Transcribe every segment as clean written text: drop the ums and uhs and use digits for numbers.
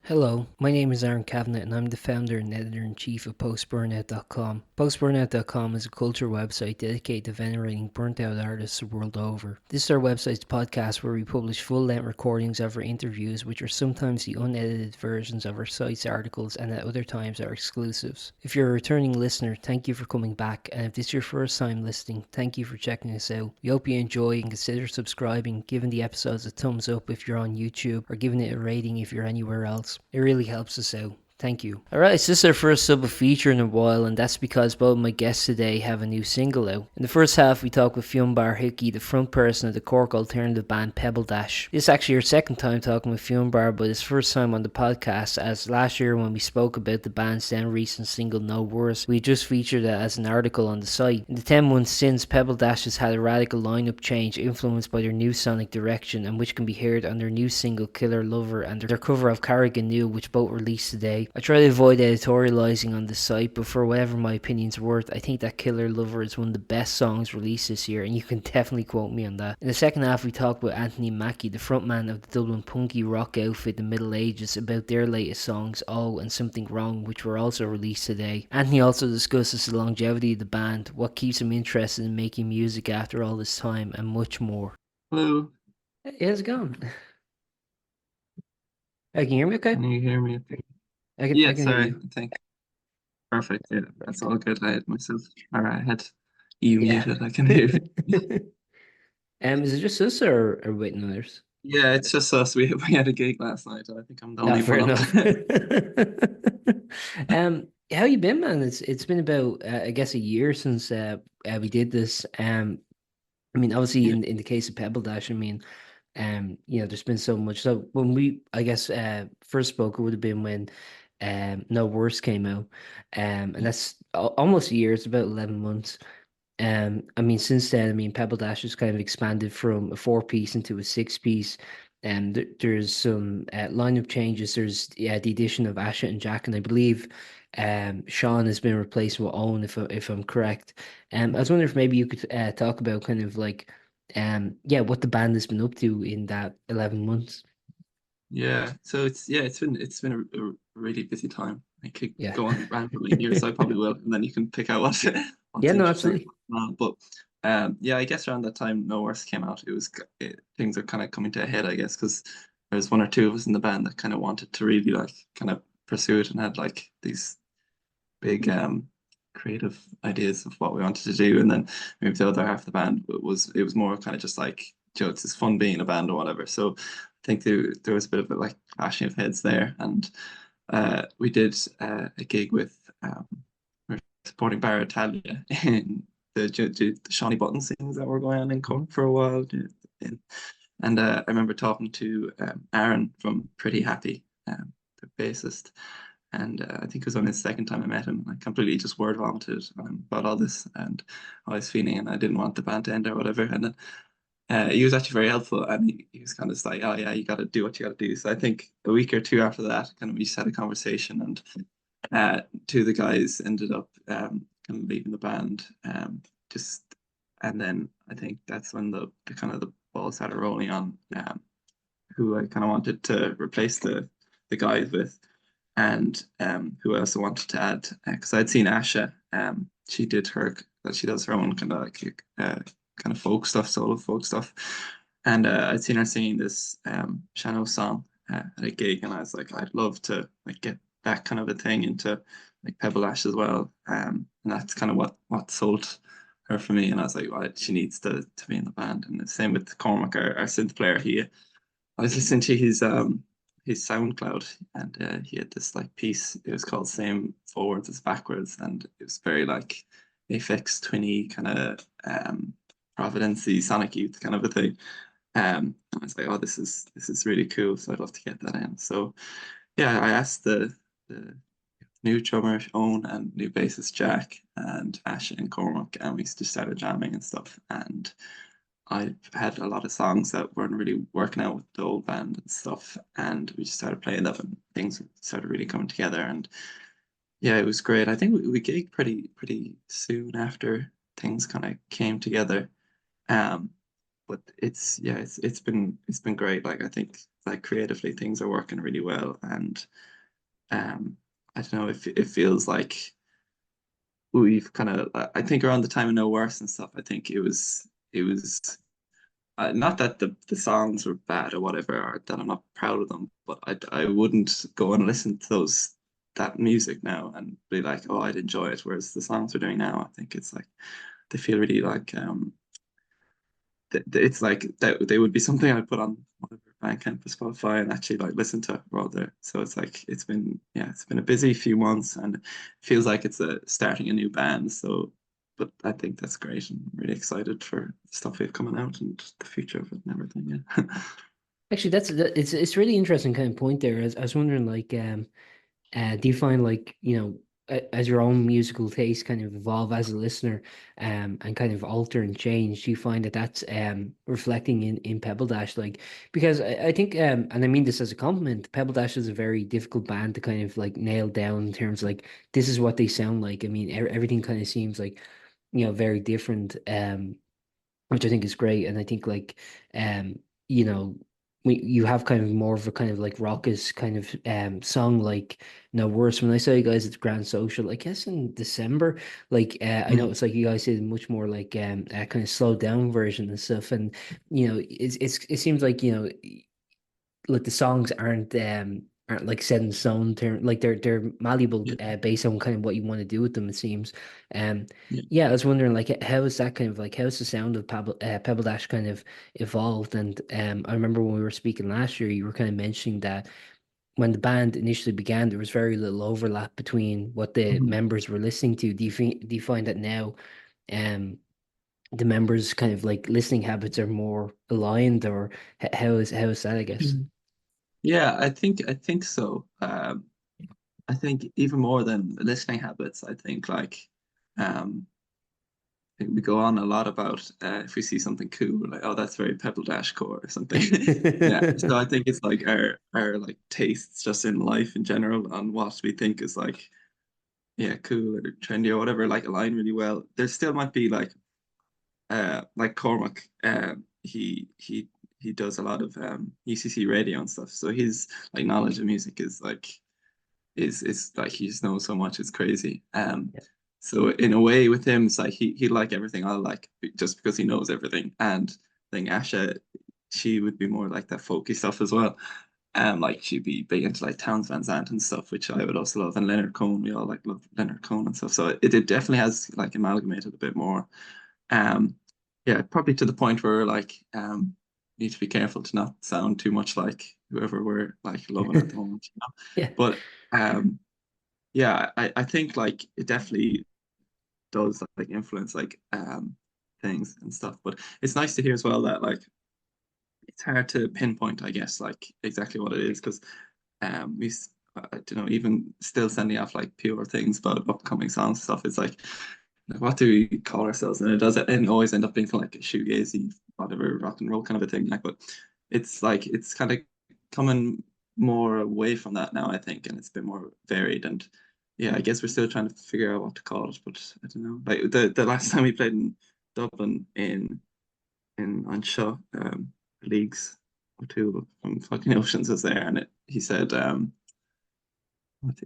Hello, my name is Aaron Kavanagh and I'm the founder and editor-in-chief of Post-Burnout.com. Post-Burnout.com is a culture website dedicated to venerating burnt-out artists the world over. This is our website's podcast where we publish full-length recordings of our interviews, which are sometimes the unedited versions of our site's articles and at other times are exclusives. If you're a returning listener, thank you for coming back, and if this is your first time listening, thank you for checking us out. We hope you enjoy and consider subscribing, giving the episodes a thumbs up if you're on YouTube, or giving it a rating if you're anywhere else. It really helps us out. Thank you. Alright, so this is our first sub feature in a while, and that's because both my guests today have a new single out. In the first half, we talk with Fionnbharr Hickey, the frontperson of the Cork alternative band Pebbledash. This is actually our second time talking with Fionnbharr, but his first time on the podcast, as last year when we spoke about the band's then recent single No Worse, we just featured it as an article on the site. In the 10 months since, Pebbledash has had a radical lineup change influenced by their new sonic direction, and which can be heard on their new single Killer Lover and their cover of Carraig Aonair, which both released today. I try to avoid editorialising on the site, but for whatever my opinion's worth, I think that Killer Lover is one of the best songs released this year, and you can definitely quote me on that. In the second half, we talk with Anthony Mackey, the frontman of the Dublin punky rock outfit The Middle Ages, about their latest songs, Oh and Something Wrong, which were also released today. Anthony also discusses the longevity of the band, what keeps him interested in making music after all this time, and much more. Hello, Hey, how's it going? Can you hear me okay? can you hear me? I Yeah, can hear sorry, you. I think perfect. Yeah, that's all good. I had myself, or I had you Yeah. muted. I can hear you. Is it just us or waiting others? Yeah, it's just us. We had a gig last night. I think I'm the No, only fair one up. enough. How you been, man? It's been about I guess a year since we did this. I mean, obviously Yeah, in the case of Pebble Dash, I mean, there's been so much. So when we, I guess, first spoke, it would have been when No Worse came out, and that's almost a year. It's about 11 months. I mean, since then, I mean, Pebble Dash has kind of expanded from a four-piece into a six-piece. And there's some lineup changes. There's the addition of Asha and Jack, and I believe Sean has been replaced with Owen, if I'm correct. I was wondering if maybe you could talk about kind of like what the band has been up to in that 11 months. yeah. So it's been a really busy time. I could Yeah. go on randomly here, so I probably will, and then you can pick out what what's Yeah, no, interesting. absolutely. But yeah, I guess around that time, No Worse came out. Things are kind of coming to a head, I guess, because there's one or two of us in the band that kind of wanted to really like kind of pursue it and had like these big creative ideas of what we wanted to do, and then maybe the other half of the band it was more kind of just like, it's just fun being a band or whatever. So I think there was a bit of a like clashing of heads there, and we did a gig with we're supporting Bar Italia in the Shawnee Button things that were going on in Cork for a while. And I remember talking to Aaron from Pretty Happy, the bassist, and I think it was on his second time I met him. I completely just word vomited on him about all this and how I was feeling, and I didn't want the band to end or whatever. And then he was actually very helpful, and he was kind of just like, "Oh yeah, you got to do what you got to do." So I think a week or two after that, kind of we just had a conversation, and two of the guys ended up kind of leaving the band. Just and then I think that's when the kind of the ball started rolling on who I kind of wanted to replace the guys with, and who else I wanted to add, because I'd seen Asha. She did her she does her own kind of like kind of folk stuff, solo folk stuff, and I'd seen her singing this Shano song at a gig, and I was like, I'd love to like get that kind of a thing into like Pebbledash as well, and that's kind of what sold her for me, and I was like, well, she needs to be in the band, and the same with Cormac, our synth player. I was listening to his SoundCloud, and he had this like piece. It was called "Same Forwards as Backwards," and it was very like Aphex Twinny kind of Providence-y Sonic Youth kind of a thing. I was like, oh, this is really cool. So I'd love to get that in. So yeah, I asked the new drummer Owen and new bassist Jack and Ash and Cormac, and we just started jamming and stuff. And I had a lot of songs that weren't really working out with the old band and stuff, and we just started playing them, and things started really coming together. And yeah, it was great. I think we gigged pretty soon after things kind of came together. Um, but it's yeah, it's been great. Like I think like creatively things are working really well, and um, I don't know, it feels like we've kind of, I think around the time of No Worse and stuff, I think it was not that the songs were bad or whatever, or that I'm not proud of them, but I wouldn't go and listen to that music now and be like, oh, I'd enjoy it. Whereas the songs we're doing now, I think it's like they feel really like it's like that they would be something I'd put on whatever Bandcamp or Spotify and actually like listen to rather. So it's like it's been a busy few months and it feels like it's a starting a new band. So but I think that's great and I'm really excited for stuff we have coming out and the future of it and everything. Yeah. Actually, it's really interesting kind of point there. I was wondering, like, do you find, like, as your own musical taste kind of evolve as a listener, and kind of alter and change, do you find that that's reflecting in Pebbledash? Like, because I think, and I mean this as a compliment, Pebbledash is a very difficult band to kind of like nail down in terms of like this is what they sound like. I mean, everything kind of seems like, very different. Which I think is great. And I think, like, you know, you have kind of more of a kind of like raucous kind of song, like No Worse. When I saw you guys at the Grand Social, I guess in December, like, I know Mm. it's like you guys did much more like a kind of slowed down version and stuff. And it seems like, like the songs aren't like set in stone term, like they're malleable, Yeah. based on kind of what you want to do with them, it seems. um Yeah. yeah, I was wondering, like, how is that kind of like, how's the sound of Pebble Dash kind of evolved? And I remember when we were speaking last year, you were kind of mentioning that when the band initially began, there was very little overlap between what the Mhm. members were listening to. Do you find that now um the members' kind of like listening habits are more aligned, or how is that, I guess? Yeah, I think so. I think even more than listening habits, I think like um we go on a lot about if we see something cool, like, oh, that's very Pebble Dash core or something. Yeah. So I think it's like our like tastes just in life in general on what we think is like, yeah, cool or trendy or whatever, like align really well. There still might be like Cormac, he does a lot of UCC radio and stuff. So his like knowledge of music is like is like he just knows so much, it's crazy. So in a way with him, it's like he like everything I like just because he knows everything. And I think Asha, she would be more like that folky stuff as well. Like she'd be big into like Towns Van Zandt and stuff, which I would also love, and Leonard Cohen. We all like love Leonard Cohen and stuff. So it definitely has like amalgamated a bit more. Um, yeah, probably to the point where like need to be careful to not sound too much like whoever we're like loving at the moment, you know. Yeah. But yeah, I think like it definitely does like influence like things and stuff. But it's nice to hear as well that like it's hard to pinpoint, I guess, like exactly what it is because I don't know, even still sending off like pure things about upcoming songs and stuff. It's like what do we call ourselves? And it does it and always end up being like a shoegazy, whatever rock and roll kind of a thing. Like, but it's like it's kind of coming more away from that now, I think, and it's been more varied. And yeah, I guess we're still trying to figure out what to call it, but I don't know. Like the last time we played in Dublin in on Shaw, leagues or two from fucking Oceans was there, and he said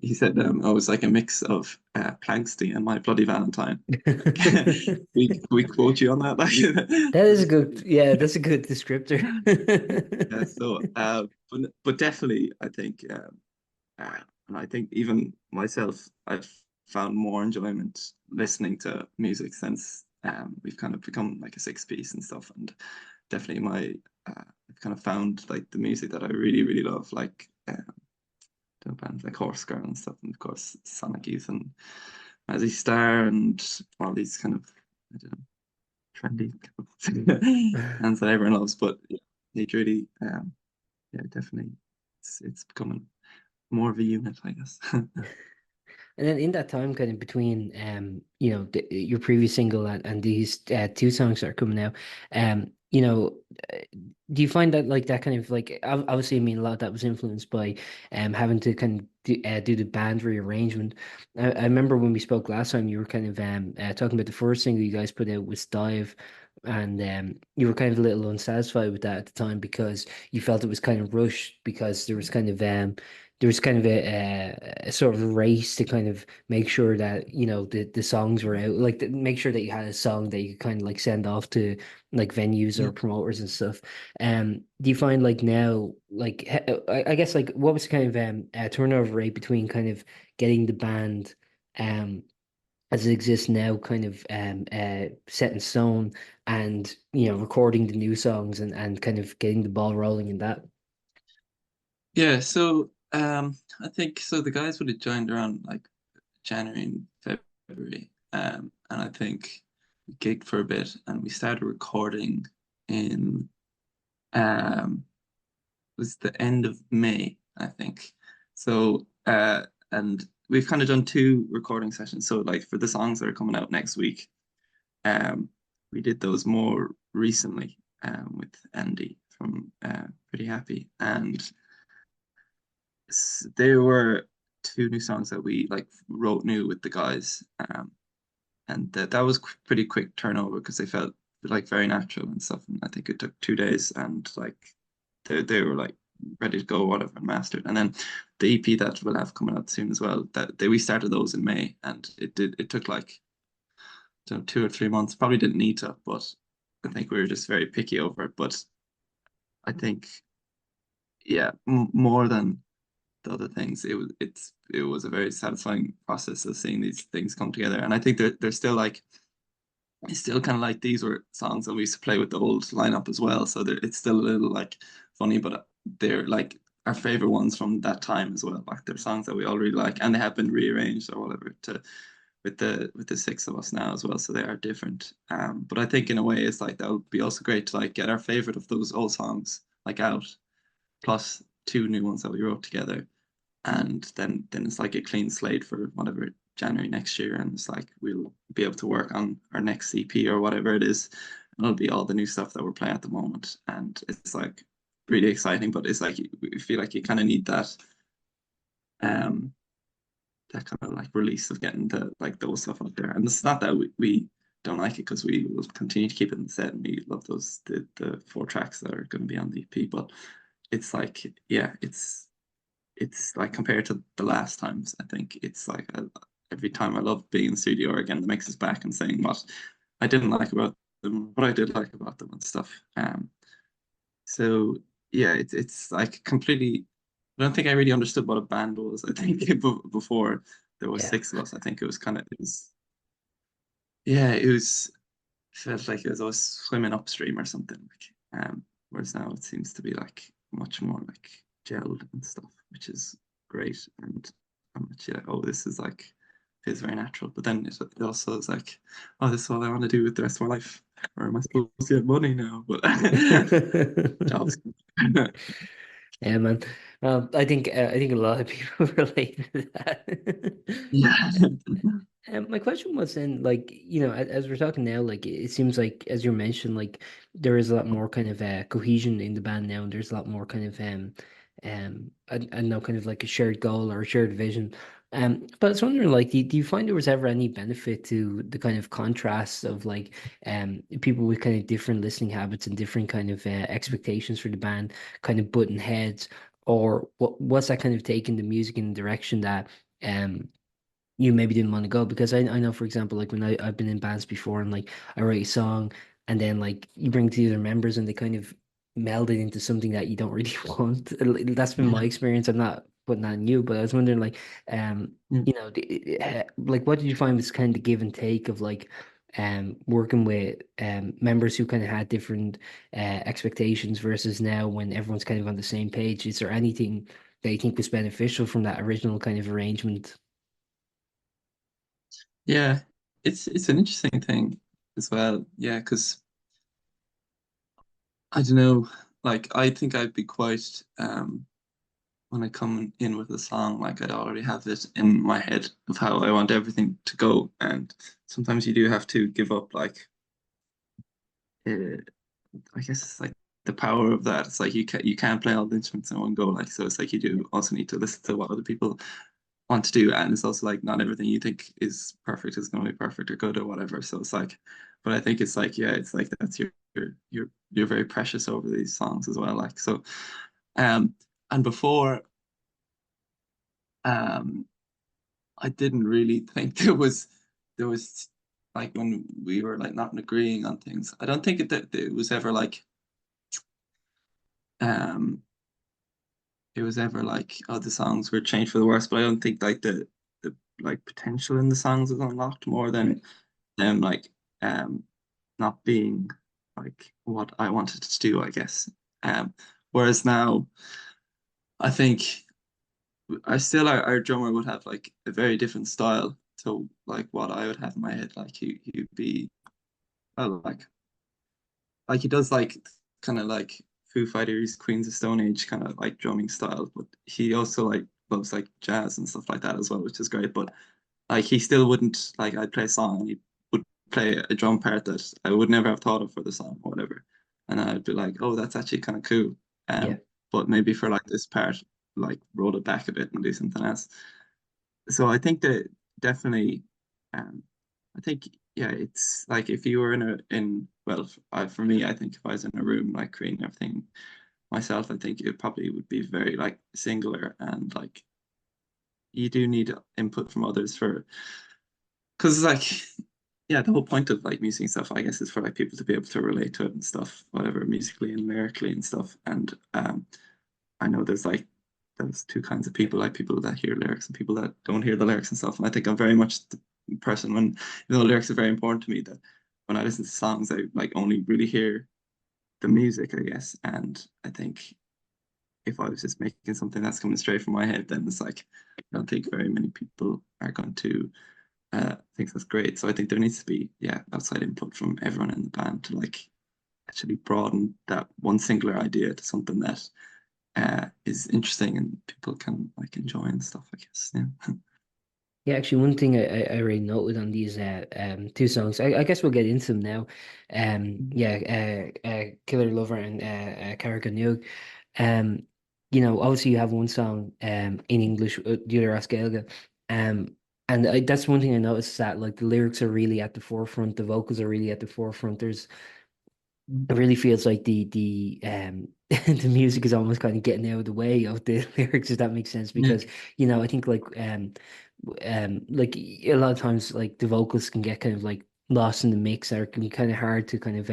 he said, oh, it was like a mix of Planksty and My Bloody Valentine. Like, we quote you on that? Like, That is a just, good, yeah, that's a good descriptor. yeah, so, but definitely, I think, and I think even myself, I've found more enjoyment listening to music since we've kind of become like a six piece and stuff. And definitely I've kind of found like the music that I really, really love, like the bands like Horse Girl and stuff, and of course Sonic Youth and Mazzy Star and all these kind of I don't know trendy bands that everyone loves. But yeah, it really, yeah, definitely, it's becoming more of a unit, I guess. And then in that time, kind of between, your previous single and these two songs that are coming out, um, you know, uh, do you find that, like, that kind of like, obviously, I mean, a lot of that was influenced by having to kind of do the band rearrangement. I remember when we spoke last time, you were kind of talking about the first single you guys put out was Dive. and you were kind of a little unsatisfied with that at the time because you felt it was kind of rushed because there was kind of a sort of race to kind of make sure that the songs were out, like make sure that you had a song that you could kind of like send off to like venues or Yeah. promoters and stuff. Do you find like now, like I guess like what was the kind of turnover rate between kind of getting the band um as it exists now kind of set in stone, and recording the new songs and kind of getting the ball rolling in that? Yeah, so I think so the guys would have joined around like January and February. And I think we gigged for a bit and we started recording in was the end of May, I think. So and we've kind of done two recording sessions. So like for the songs that are coming out next week, um we did those more recently with Andy from Pretty Happy. And there were two new songs that we like wrote new with the guys. And that was pretty quick turnover because they felt like very natural and stuff. And I think it took 2 days, and like they were like ready to go, whatever, and mastered. And then the EP that we'll have coming out soon as well. We started those in May, and it took like, I don't know, 2 or 3 months. Probably didn't need to, but I think we were just very picky over it. But I think, yeah, more than the other things, it was a very satisfying process of seeing these things come together. And I think they're still like, it's still kind of like these were songs that we used to play with the old lineup as well. So it's still a little like funny, but they're like our favorite ones from that time as well. Like they're songs that we all really like, and they have been rearranged or whatever to with the six of us now as well. So they are different. But I think in a way it's like that would be also great to like get our favorite of those old songs like out, plus two new ones that we wrote together, and then it's like a clean slate for whatever January next year, and it's like we'll be able to work on our next EP or whatever it is, and it'll be all the new stuff that we're playing at the moment, and it's like really exciting. But it's like we feel like you kind of need um that kind of like release of getting the like those stuff out there. And it's not that we don't like it, because we will continue to keep it in the set, and we love those the four tracks that are going to be on the EP. But it's like, yeah, it's like compared to the last times, I think it's like every time I love being in the studio again, the mix is back and saying what I didn't like about them, what I did like about them and stuff. So yeah, it's like completely. I don't think I really understood what a band was. I think before there was Yeah. six of us, I think it was kind of it was yeah, it was felt like it was always swimming upstream or something like. Whereas now it seems to be like much more like gelled and stuff, which is great. And I'm actually like, oh, this is like feels very natural. But then it also is like, oh, this is all I want to do with the rest of my life. Or am I supposed to get money now? But jobs. Yeah, man. I think a lot of people relate to that. Yeah. My question was then, like, as we're talking now, like, it seems like, as you mentioned, like, there is a lot more kind of cohesion in the band now, and there's a lot more kind of I don't know, kind of like a shared goal or a shared vision. But I was wondering, like, do you find there was ever any benefit to the kind of contrast of like people with kind of different listening habits and different kind of expectations for the band kind of button heads, or what's that kind of taking the music in the direction that um you maybe didn't want to go? Because I know, for example, like when I've been in bands before, and like I write a song, and then like you bring to the other members and they kind of meld it into something that you don't really want. That's been my Yeah. experience. I'm not putting that on you, but I was wondering, like, Yeah. like, what did you find was kind of give and take of like working with members who kind of had different expectations versus now when everyone's kind of on the same page? Is there anything that you think was beneficial from that original kind of arrangement? Yeah. It's an interesting thing as well. Yeah, because I don't know, like I think I'd be quite when I come in with a song, like I'd already have it in my head of how I want everything to go. And sometimes you do have to give up like uh, I guess it's like the power of that. It's like you can't play all the instruments in one go. Like so it's like you do also need to listen to what other people want to do. And it's also like not everything you think is perfect is gonna be perfect or good or whatever. So it's like but I think it's like, yeah, it's like that's you're very precious over these songs as well. Like so, um, and before, um, I didn't really think there was like when we were like not agreeing on things. I don't think that it was ever like um it was ever like, oh, the songs were changed for the worse, but I don't think like the like potential in the songs was unlocked more Right. than them like um not being like what I wanted to do, I guess. Whereas now I think I still our drummer would have like a very different style to like what I would have in my head. Like he'd be well like he does like kind of like Foo Fighters, Queens of Stone Age kind of like drumming style, but he also like loves like jazz and stuff like that as well, which is great. But like he still wouldn't like I'd play a song and he would play a drum part that I would never have thought of for the song or whatever. And I'd be like, oh, that's actually kind of cool. Yeah. But maybe for like this part, like roll it back a bit and do something else. So I think that definitely, um, I think yeah, it's like if you were in well, for me, I think if I was in a room like creating everything myself, I think it probably would be very like singular and like you do need input from others for because like yeah, the whole point of like music and stuff, I guess, is for like people to be able to relate to it and stuff, whatever musically and lyrically and stuff. And I know there's two kinds of people, like people that hear lyrics and people that don't hear the lyrics and stuff. And I think I'm very much the person when lyrics are very important to me that when I listen to songs, I like only really hear the music, I guess. And I think if I was just making something that's coming straight from my head, then it's like I don't think very many people are going to think that's great. So I think there needs to be outside input from everyone in the band to like actually broaden that one singular idea to something that is interesting and people can like enjoy and stuff, I guess. Yeah. Yeah, actually, one thing I already noted on these two songs, I guess we'll get into them now. Yeah, Killer Lover and Carraig Aonair. Um, obviously you have one song in English, the other as Gaeilge. And that's one thing I noticed is that like the lyrics are really at the forefront, the vocals are really at the forefront. It really feels like the the music is almost kind of getting out of the way of the lyrics, if that makes sense. Yeah. Because I think like a lot of times like the vocals can get kind of like lost in the mix, or it can be kind of hard to kind of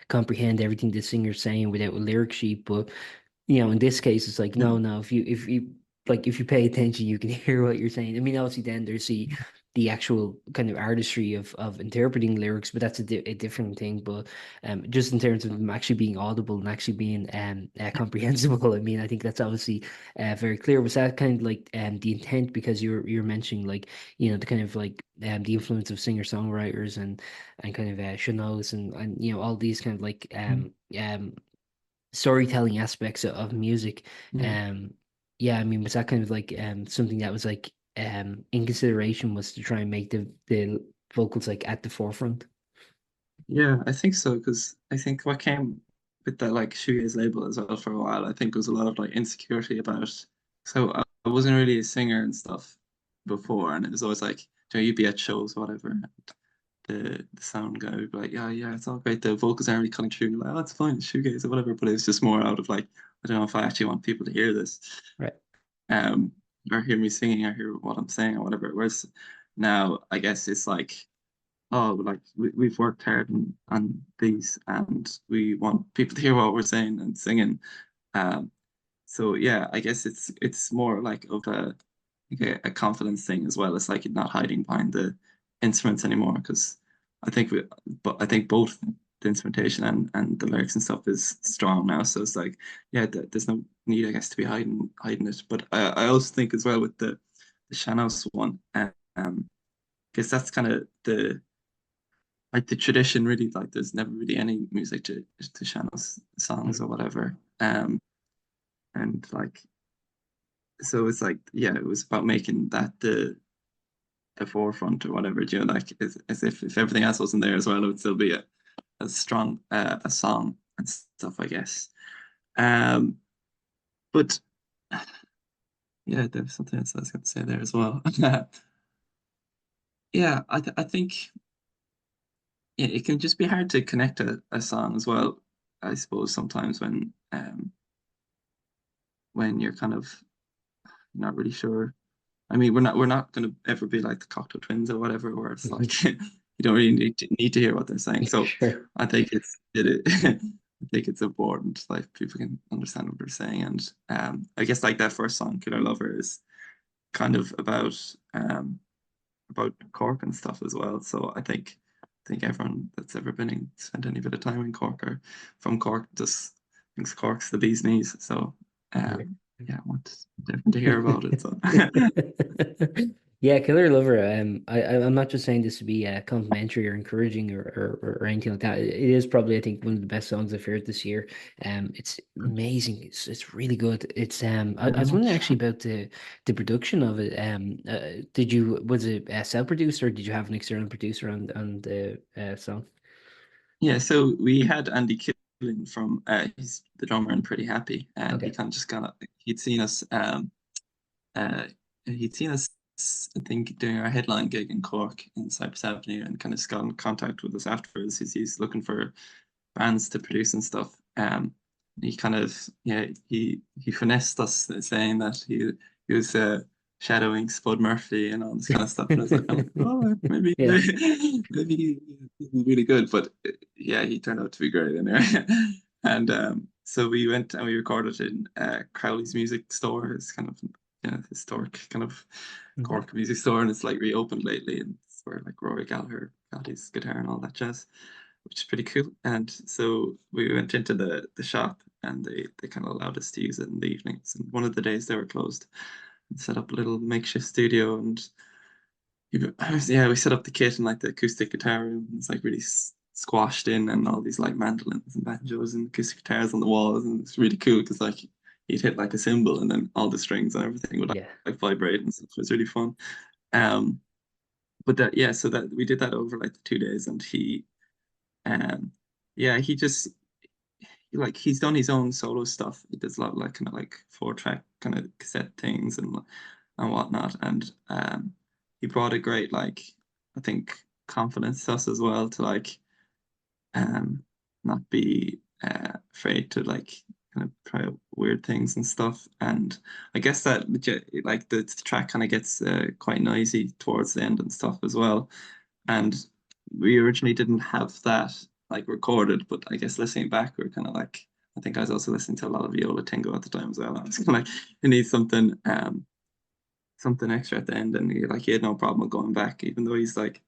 comprehend everything the singer's saying without a lyric sheet. But in this case, it's like Yeah. no, if you pay attention, you can hear what you're saying. I mean, obviously, then there's the actual kind of artistry of interpreting lyrics, but that's a different thing. But just in terms of them actually being audible and actually being comprehensible, I mean, I think that's obviously very clear. Was that kind of like the intent? Because you're mentioning like the kind of like the influence of singer songwriters and kind of Chanel's and all these kind of like storytelling aspects of music. Yeah. Um, yeah, I mean, was that kind of like something that was like in consideration was to try and make the vocals like at the forefront? Yeah, I think so because I think what came with that like shoegaze label as well for a while, I think was a lot of like insecurity about it. So I wasn't really a singer and stuff before, and it was always like, you'd be at shows, or whatever. And the sound guy would be like, yeah, yeah, it's all great. The vocals aren't really coming through. And you're like, oh, it's fine, it's shoegaze or whatever. But it's just more out of like, I don't know if I actually want people to hear this, Right. um, or hear me singing, or hear what I'm saying, or whatever. Whereas now, I guess it's like oh, like we've worked hard on these and we want people to hear what we're saying and singing. Um, so yeah, I guess it's more like of a confidence thing as well. It's like not hiding behind the instruments anymore because I think both the instrumentation and the lyrics and stuff is strong now. So it's like yeah, there's no need I guess to be hiding it. But I also think as well with the Shanos one, because that's kind of the like the tradition really like there's never really any music to Shannon's songs Mm. or whatever and like so it's like yeah it was about making that the forefront or whatever like as if everything else wasn't there as well it would still be a strong a song and stuff I guess um but yeah there's something else I was going to say there as well yeah I think yeah, it can just be hard to connect a song as well. I suppose sometimes when you're kind of not really sure. I mean, we're not going to ever be like the Cocktail Twins or whatever, where it's like you don't really need to hear what they're saying. So Sure. I think I think it's important like people can understand what they're saying, and I guess like that first song, "Killer Lover," is kind of about Cork and stuff as well. So I think everyone that's ever spent any bit of time in Cork or from Cork just thinks Cork's the bee's knees. So Yeah. yeah, I want everyone to hear about it. So Yeah, Killer Lover. I'm not just saying this to be complimentary or encouraging or anything like that. It is probably, I think, one of the best songs I've heard this year. It's amazing. It's really good. I very was wondering much. actually about the production of it. Was it self-produced or did you have an external producer on the song? Yeah, so we had Andy Killing from he's the drummer and Pretty Happy, and he Okay. kind of just kind of uh he'd seen us I think doing our headline gig in Cork in Cypress Avenue and kind of just got in contact with us afterwards. He's looking for bands to produce and stuff. He kind of yeah he finessed us saying that he was shadowing Spud Murphy and all this kind of stuff, and I was like, oh maybe Yeah. maybe he's really good, but yeah he turned out to be great anyway. And so we went and we recorded in Crowley's Music Store. It's kind of historic kind of Mhm. Cork music store, and it's like reopened lately, and it's where like Rory Gallagher got his guitar and all that jazz, which is pretty cool. And so we went into the shop and they kind of allowed us to use it in the evenings. And one of the days they were closed and set up a little makeshift studio. And yeah, we set up the kit in like the acoustic guitar room. It's like really squashed in and all these like mandolins and banjos and acoustic guitars on the walls. And it's really cool because like you'd hit like a cymbal and then all the strings and everything would Yeah. like vibrate and stuff. It was really fun. Um, but that, yeah, so that we did that over like the 2 days and um, yeah, he's done his own solo stuff. He does a lot of like kind of like 4 track kind of cassette things and whatnot. And he brought a great like I think confidence to us as well to like um not be afraid to like kind of try out weird things and stuff. And I guess that like the track kind of gets quite noisy towards the end and stuff as well. And we originally didn't have that like recorded, but I guess listening back, we are kind of like, I think I was also listening to a lot of Viola Tango at the time as well. I was kind of like, it needs something extra at the end, and he had no problem with going back, even though he's like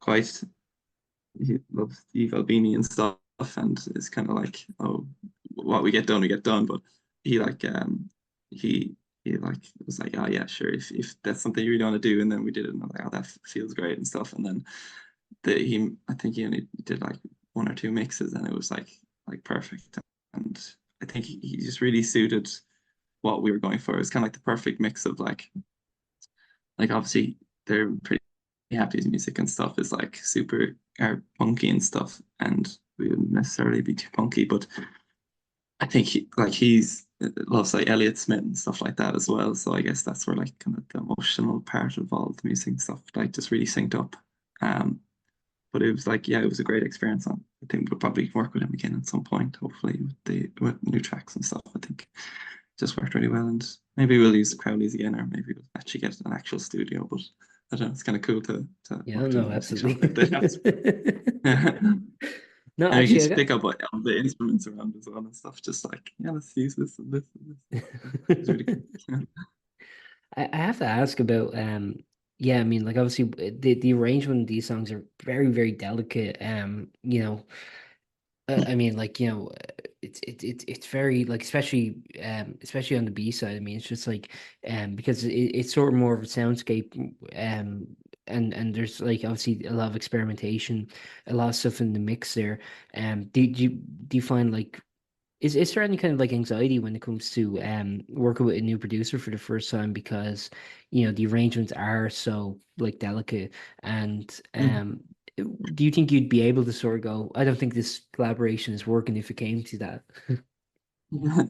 quite he loves Steve Albini and stuff, and it's kind of like, oh, what we get done. But he like he he like was like, oh yeah, sure, if that's something you really want to do, and then we did it, and I'm like, oh, that feels great and stuff, and then I think he only did like 1 or 2 mixes and it was like perfect. And I think he just really suited what we were going for. It was kind of like the perfect mix of like obviously they're pretty happy music and stuff is like super punky and stuff, and we wouldn't necessarily be too punky, but I think he's loves like Elliott Smith and stuff like that as well. So I guess that's where like kind of the emotional part of all the music and stuff like just really synced up. Um, but it was like, yeah, it was a great experience. I think we'll probably work with him again at some point, hopefully with new tracks and stuff. I think it just worked really well, and maybe we'll use Crowley's again, or maybe we'll actually get an actual studio. But I don't know, it's kind of cool to Yeah, work in a no, music absolutely. shop if they have. And No, you can actually, I just got. pick up like, all the instruments around as well and stuff. Just like, yeah, let's use this and this and this. It's really cool. I have to ask about yeah, I mean, like obviously the arrangement of these songs are very delicate. I mean, like, it's very like especially on the B side. I mean, it's just like because it's sort of more of a soundscape and there's like obviously a lot of experimentation, a lot of stuff in the mix there. Do you find like is there any kind of like anxiety when it comes to working with a new producer for the first time because the arrangements are so like delicate and Mm. do you think you'd be able to sort of go, I don't think this collaboration is working if it came to that? Yeah,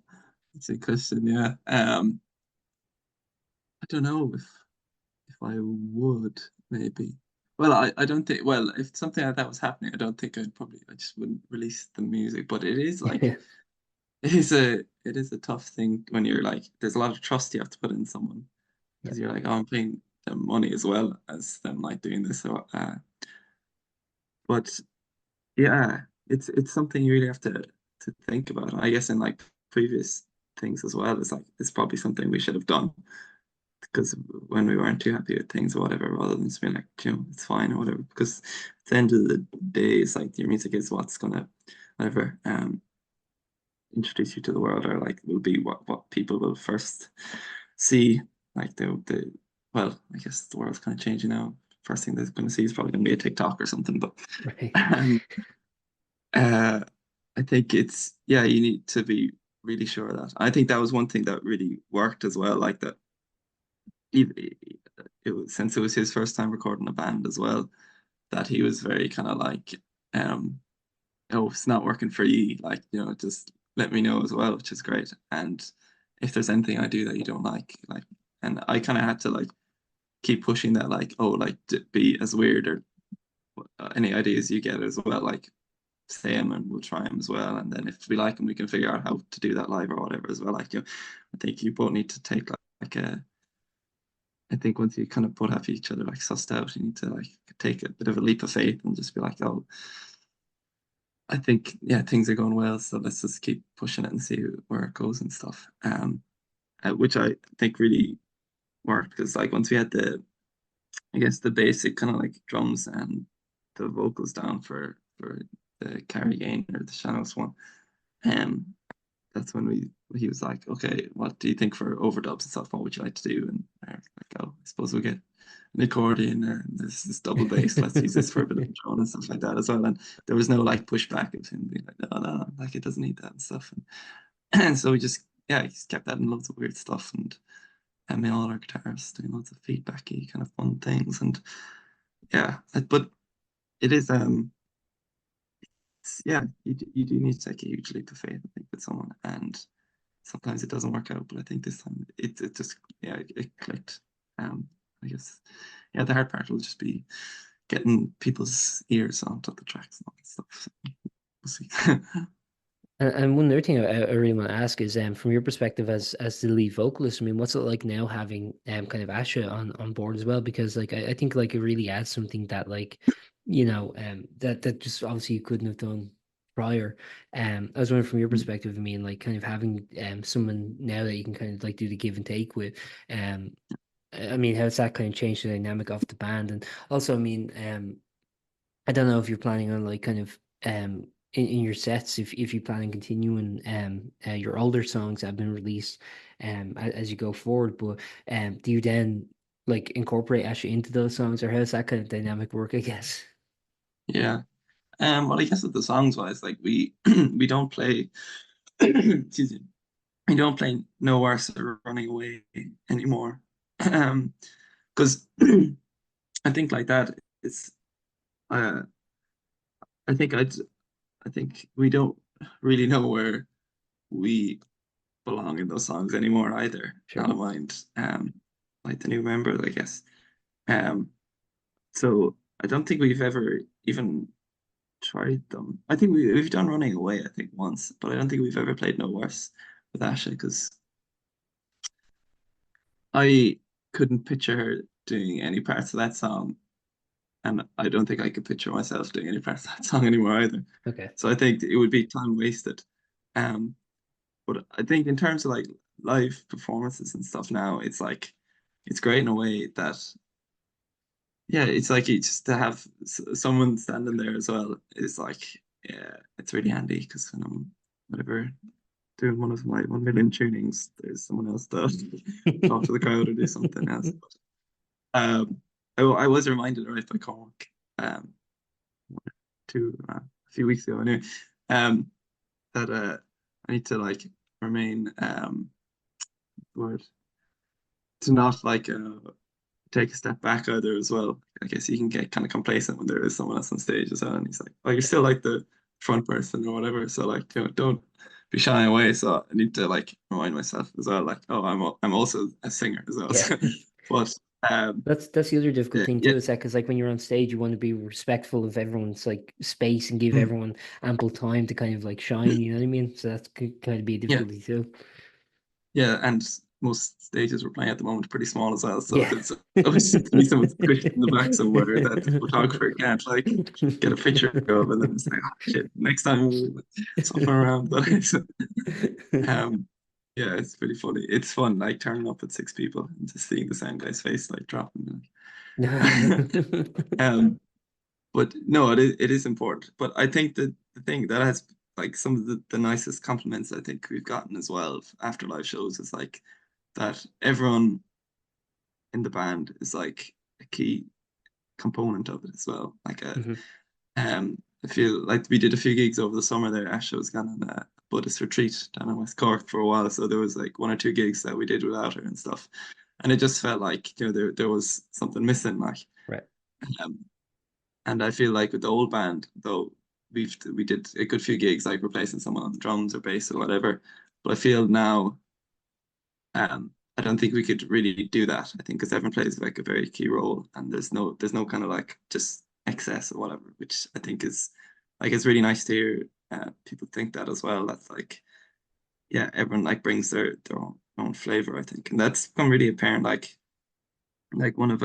that's a question. Yeah. I don't know if I would maybe. Well, I don't think, well, if something like that was happening, I don't think I just wouldn't release the music. But it is like, it is a tough thing when you're like, there's a lot of trust you have to put in someone Yeah. because you're like, oh, I'm paying them money as well as them like doing this. So, but yeah, it's something you really have to think about. I guess in like previous things as well, it's like it's probably something we should have done because when we weren't too happy with things or whatever, rather than just being like, it's fine or whatever. Because at the end of the day, it's like your music is what's gonna, whatever, introduce you to the world, or like will be what people will first see. Like the well, I guess the world's kind of changing now. First thing they're going to see is probably going to be a TikTok or something. But Right. um, uh, I think it's yeah, you need to be really sure of that. I think that was one thing that really worked as well. Like that, since it was his first time recording a band as well, that he was very kind of like, um, oh, if it's not working for you, like, just let me know as well, which is great. And if there's anything I do that you don't like, and I kind of had to like keep pushing that, like, oh, like be as weird or any ideas you get as well, like say them and we'll try them as well. And then if we like them, we can figure out how to do that live or whatever as well. Like, I think you both need to take like a, I think once you kind of both have each other like sussed out, you need to like take a bit of a leap of faith and just be like, oh, I think yeah, things are going well, so let's just keep pushing it and see where it goes and stuff. Which I think really worked because like once we had I guess the basic kind of like drums and the vocals down for the Carraig Aonair or the Shadows one, um, that's when he was like, okay, what do you think for overdubs and stuff? What would you like to do? And I was like, oh, I suppose we'll get an accordion and this double bass. Let's use this for a bit of a drone and stuff like that as well. And there was no like pushback of him being like, no, like it doesn't need that and stuff. And so we just yeah, he just kept adding loads of weird stuff and me all our guitarists doing loads of feedbacky kind of fun things and yeah, but it is yeah, you do need to take a huge leap of faith, I think, with someone, and sometimes it doesn't work out. But I think this time it just yeah it clicked. Um, I guess yeah, the hard part will just be getting people's ears onto the tracks and all that stuff. So we'll see. And one other thing I really want to ask is, from your perspective as the lead vocalist, I mean, what's it like now having kind of Asha on board as well? Because like I think like it really adds something that like, that just obviously you couldn't have done prior. I was wondering from your perspective, I mean, like kind of having someone now that you can kind of like do the give and take with, um, I mean, how's that kind of changed the dynamic of the band? And also, I mean, I don't know if you're planning on like kind of in your sets if you plan on continuing your older songs that have been released as you go forward, but do you then like incorporate Asha into those songs, or how's that kind of dynamic work, I guess? Yeah. Well, I guess with the songs wise, like we we don't play. Excuse me. We don't play No Worse or Running Away anymore. Because I think like that it's uh I think I think we don't really know where we belong in those songs anymore either. I Sure. don't mind like the new member, I guess. Um so I don't think we've ever even tried them. I think we've done Running Away, I think once, but I don't think we've ever played No Worse with Asha because I couldn't picture her doing any parts of that song, and I don't think I could picture myself doing any parts of that song anymore either. Okay. So I think it would be time wasted. Um, but I think in terms of like live performances and stuff now, it's like it's great in a way that yeah, it's like it's just to have someone standing there as well is like yeah, it's really handy because when I'm whatever doing one of my 1 million tunings, there's someone else to talk to the crowd or do something else. Um, I was reminded right by Cork um, a few weeks ago, anyway, um, that I need to like remain word to not like take a step back either as well. I guess you can get kind of complacent when there is someone else on stage as well, and he's like, "Oh, you're still like the front person or whatever." So like, don't be shying away. So I need to like remind myself as well, like, "Oh, I'm also a singer as well." Yeah. But Um, That's the other difficult yeah, thing yeah, too, is that because like when you're on stage, you want to be respectful of everyone's like space and give mm, everyone ample time to kind of like shine. You know what I mean? So that's could kind of be a yeah, difficulty too. yeah. And most stages we're playing at the moment are pretty small as well. So Yeah. there's always to be someone squished in the back somewhere that the photographer can't like get a picture of, and then it's like, oh shit, next time we'll swap around. But it's, um, yeah, it's pretty funny. It's fun, like turning up with six people and just seeing the same guy's face like dropping. um, but no, it is important. But I think that the thing that has like some of the nicest compliments I think we've gotten as well after live shows is like that everyone in the band is like a key component of it as well. Like Mhm. I feel like we did a few gigs over the summer there. Asha was gone on a Buddhist retreat down in West Cork for a while, so there was like one or two gigs that we did without her and stuff, and it just felt like there was something missing. Like, Right. um, and I feel like with the old band though we did a good few gigs like replacing someone on the drums or bass or whatever, but I feel now I don't think we could really do that. I think because everyone plays like a very key role, and there's no kind of like just excess or whatever, which I think is like it's really nice to hear people think that as well. That's like yeah, everyone like brings their own flavor, I think, and that's become really apparent. Like one of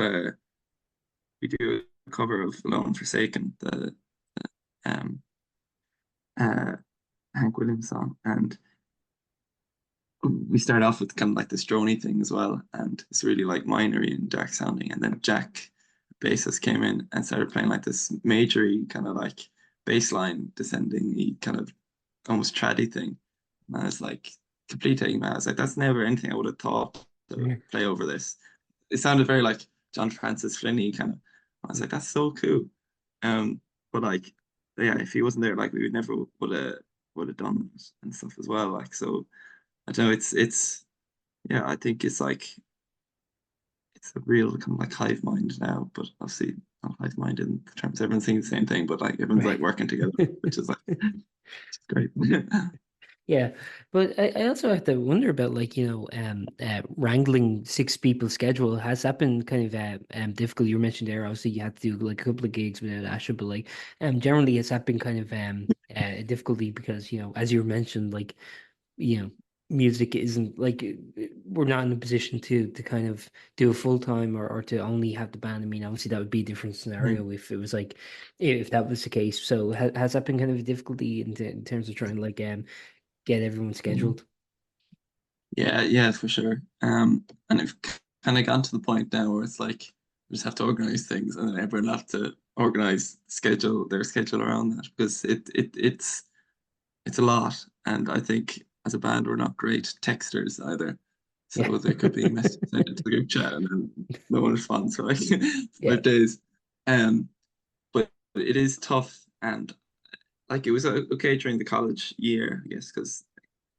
we do a cover of Alone and Forsaken, the um uh Hank Williams song, and we start off with kind of like this droney thing as well, and it's really like minory and dark sounding. And then Jack, bassist, came in and started playing like this majory kind of like bass line descending, kind of almost traddy thing. And I was like, complete taking me. I was like, that's never anything I would have thought to Mhm. play over this. It sounded very like John Francis Flinney kind of. I was like, that's so cool. But like, yeah, if he wasn't there, like we would never would have done it and stuff as well. Like so. I don't know. It's yeah. I think it's like it's a real kind of like hive mind now, but obviously not hive mind in terms of everyone's saying the same thing, but like everyone's like Right. working together, which is like just great. Yeah, but I also have to wonder about like wrangling six people schedule. Has that been kind of difficult? You mentioned there obviously you had to do like a couple of gigs without Asha, but like generally has that been kind of a difficulty because as you mentioned like you know music isn't like we're not in a position to kind of do a full time or to only have the band. I mean obviously that would be a different scenario if it was like if that was the case. So has that been kind of a difficulty in terms of trying to like get everyone scheduled? Yeah, yeah, for sure. And it's kind of gotten to the point now where it's like we just have to organize things, and then everyone have to organize their schedule around that because it's a lot, and I think as a band we're not great texters either. Yeah. So there could be messages sent into the group chat, and then no one responds for like Yeah. 5 days. Um, but it is tough, and like it was okay during the college year, I guess, because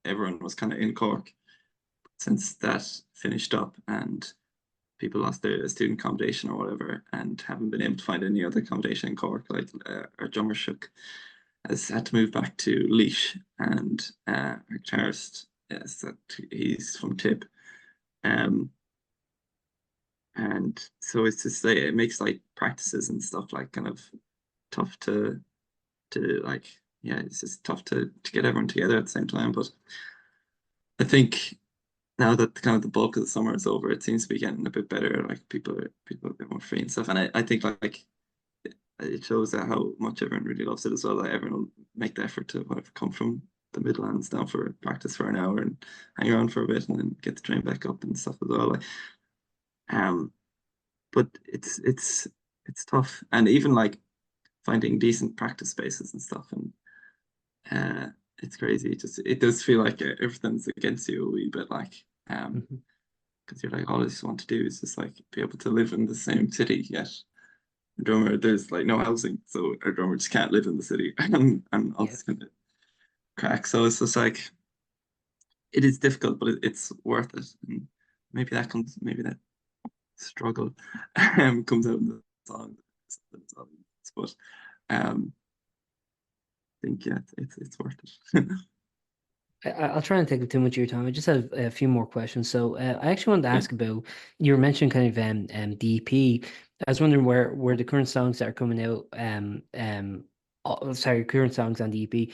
everyone was kind of in Cork since that finished up, and people lost their student accommodation or whatever, and haven't been able to find any other accommodation in Cork. Like our drummer Shook has had to move back to Leash, and our guitarist, yes, that he's from Tip. Um, and so it's just like it makes like practices and stuff like kind of tough to like yeah, it's just tough to get everyone together at the same time. But I think now that kind of the bulk of the summer is over, it seems to be getting a bit better. Like people are a bit more free and stuff. And I think like it shows that how much everyone really loves it as well. Like everyone will make the effort to whatever come from the Midlands down for practice for an hour and hang around for a bit and then get the train back up and stuff as well. Like um but it's tough. And even like finding decent practice spaces and stuff and it's crazy. It does feel like everything's against you a wee bit like Mhm. because you're like all I just want to do is just like be able to live in the same city yet a drummer there's like no housing so a drummer just can't live in the city and all Yeah. this kind of crack so it's just like it is difficult but it's worth it and maybe that struggle comes out in the song but I think yeah it's worth it I'll try and take up too much of your time. I just have a few more questions. So I actually wanted to Yeah. ask about, you were mentioning kind of DP. I was wondering where the current songs that are coming out, sorry, current songs on the EP,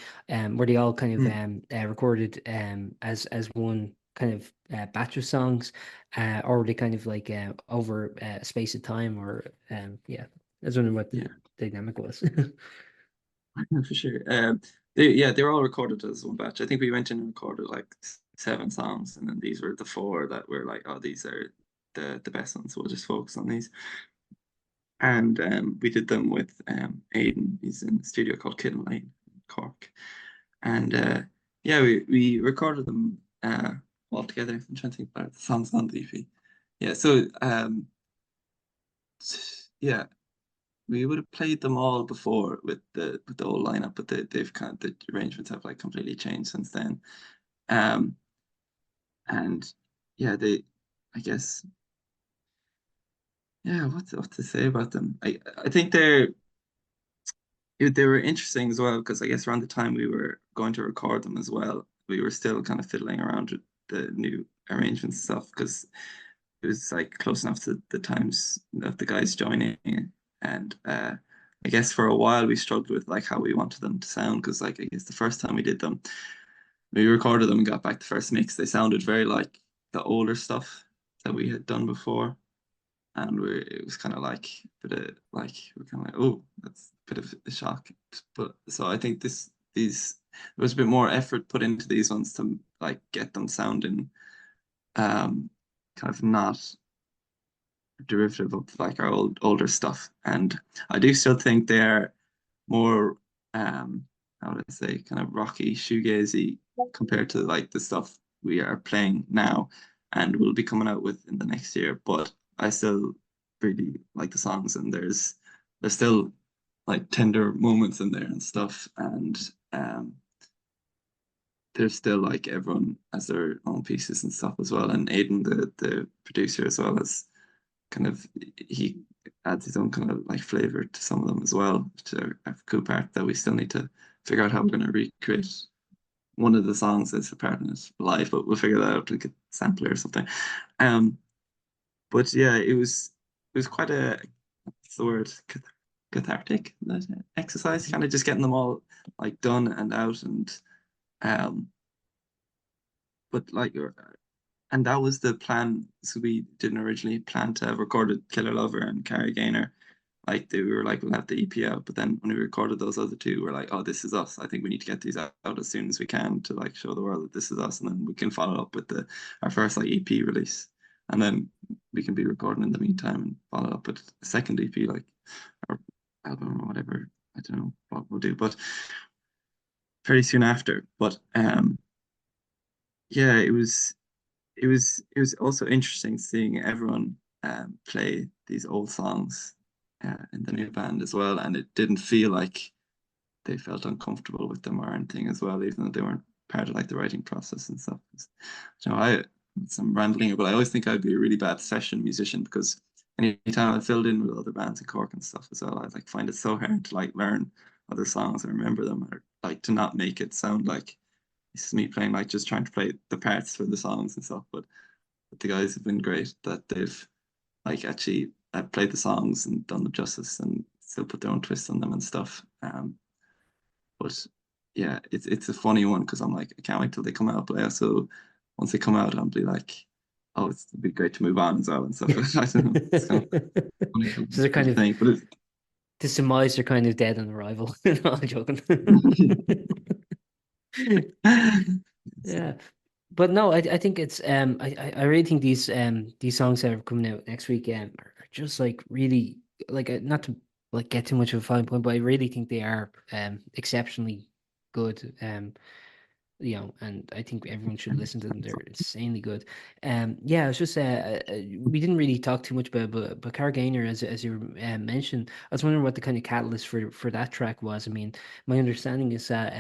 were they all kind of Mm. recorded as one kind of batch of songs, or were they kind of like over a space of time, or yeah, I was wondering what the Yeah. dynamic was. For sure. They were all recorded as one batch. I think we went in and recorded like seven songs, and then these were the four that were like, oh, these are the best ones. We'll just focus on these. And we did them with Aidan. He's in a studio called Kidden Lane in Cork. And yeah, we recorded them all together. I'm trying to think about the songs on the EP. Yeah, so yeah, we would have played them all before with the old lineup, but they've kind of the arrangements have like completely changed since then. Um, and yeah, I guess, yeah, what to say about them? I think they were interesting as well because I guess around the time we were going to record them as well, we were still kind of fiddling around with the new arrangements and stuff because it was like close enough to the times of the guys joining, and I guess for a while we struggled with like how we wanted them to sound because like I guess the first time we did them, we recorded them and got back the first mix, they sounded very like the older stuff that we had done before, and it was kind of like a bit of like we're kind of like, oh, that's a bit of a shock. But so I think these there was a bit more effort put into these ones to like get them sounding kind of not derivative of like our older stuff. And I do still think they're more how would I say, kind of rocky, shoegazy compared to like the stuff we are playing now and will be coming out with in the next year. But I still really like the songs, and there's still like tender moments in there and stuff. And there's still like everyone has their own pieces and stuff as well. And Aidan, the producer as well, as kind of he adds his own kind of like flavor to some of them as well, which are a cool part that we still need to figure out how we're going to recreate one of the songs as a part in it live, but we'll figure that out like a sampler or something. Um, but yeah, it was quite a what's the word cathartic exercise, kind of just getting them all like done and out, and um, but like and that was the plan. So we didn't originally plan to have recorded Killer Lover and Carraig Aonair. Like we were like, we'll have the EP out, but then when we recorded those other two, we're like, oh, this is us. I think we need to get these out as soon as we can to like show the world that this is us, and then we can follow up with the our first like EP release, and then we can be recording in the meantime and follow up with a second EP, like our album or whatever. I don't know what we'll do, but very soon after. But yeah, it was also interesting seeing everyone play these old songs in the new band as well, and it didn't feel like they felt uncomfortable with them or anything as well, even though they weren't part of like the writing process and stuff. You know, I some rambling here, but I always think I'd be a really bad session musician because anytime I filled in with other bands in Cork and stuff as well, I like find it so hard to like learn other songs and remember them, or like to not make it sound like this is me playing like just trying to play the parts for the songs and stuff. But the guys have been great that they've like actually played the songs and done them justice and still put their own twist on them and stuff. But yeah, it's a funny one because I'm like, I can't wait till they come out. But I also, once they come out, I'll be like, oh, it'd be great to move on as well and stuff. I don't know. It's kind of funny So they're to kind of think, but it's to surmise they're kind of dead on arrival. No, I'm joking. Yeah. But no, I think it's I really think these songs that are coming out next week are just like really like not to like get too much of a fine point, but I really think they are exceptionally good. And I think everyone should listen to them. They're insanely good. Yeah, it's just we didn't really talk too much about, but Carraig Aonair, as you mentioned, I was wondering what the kind of catalyst for that track was. I mean, my understanding is that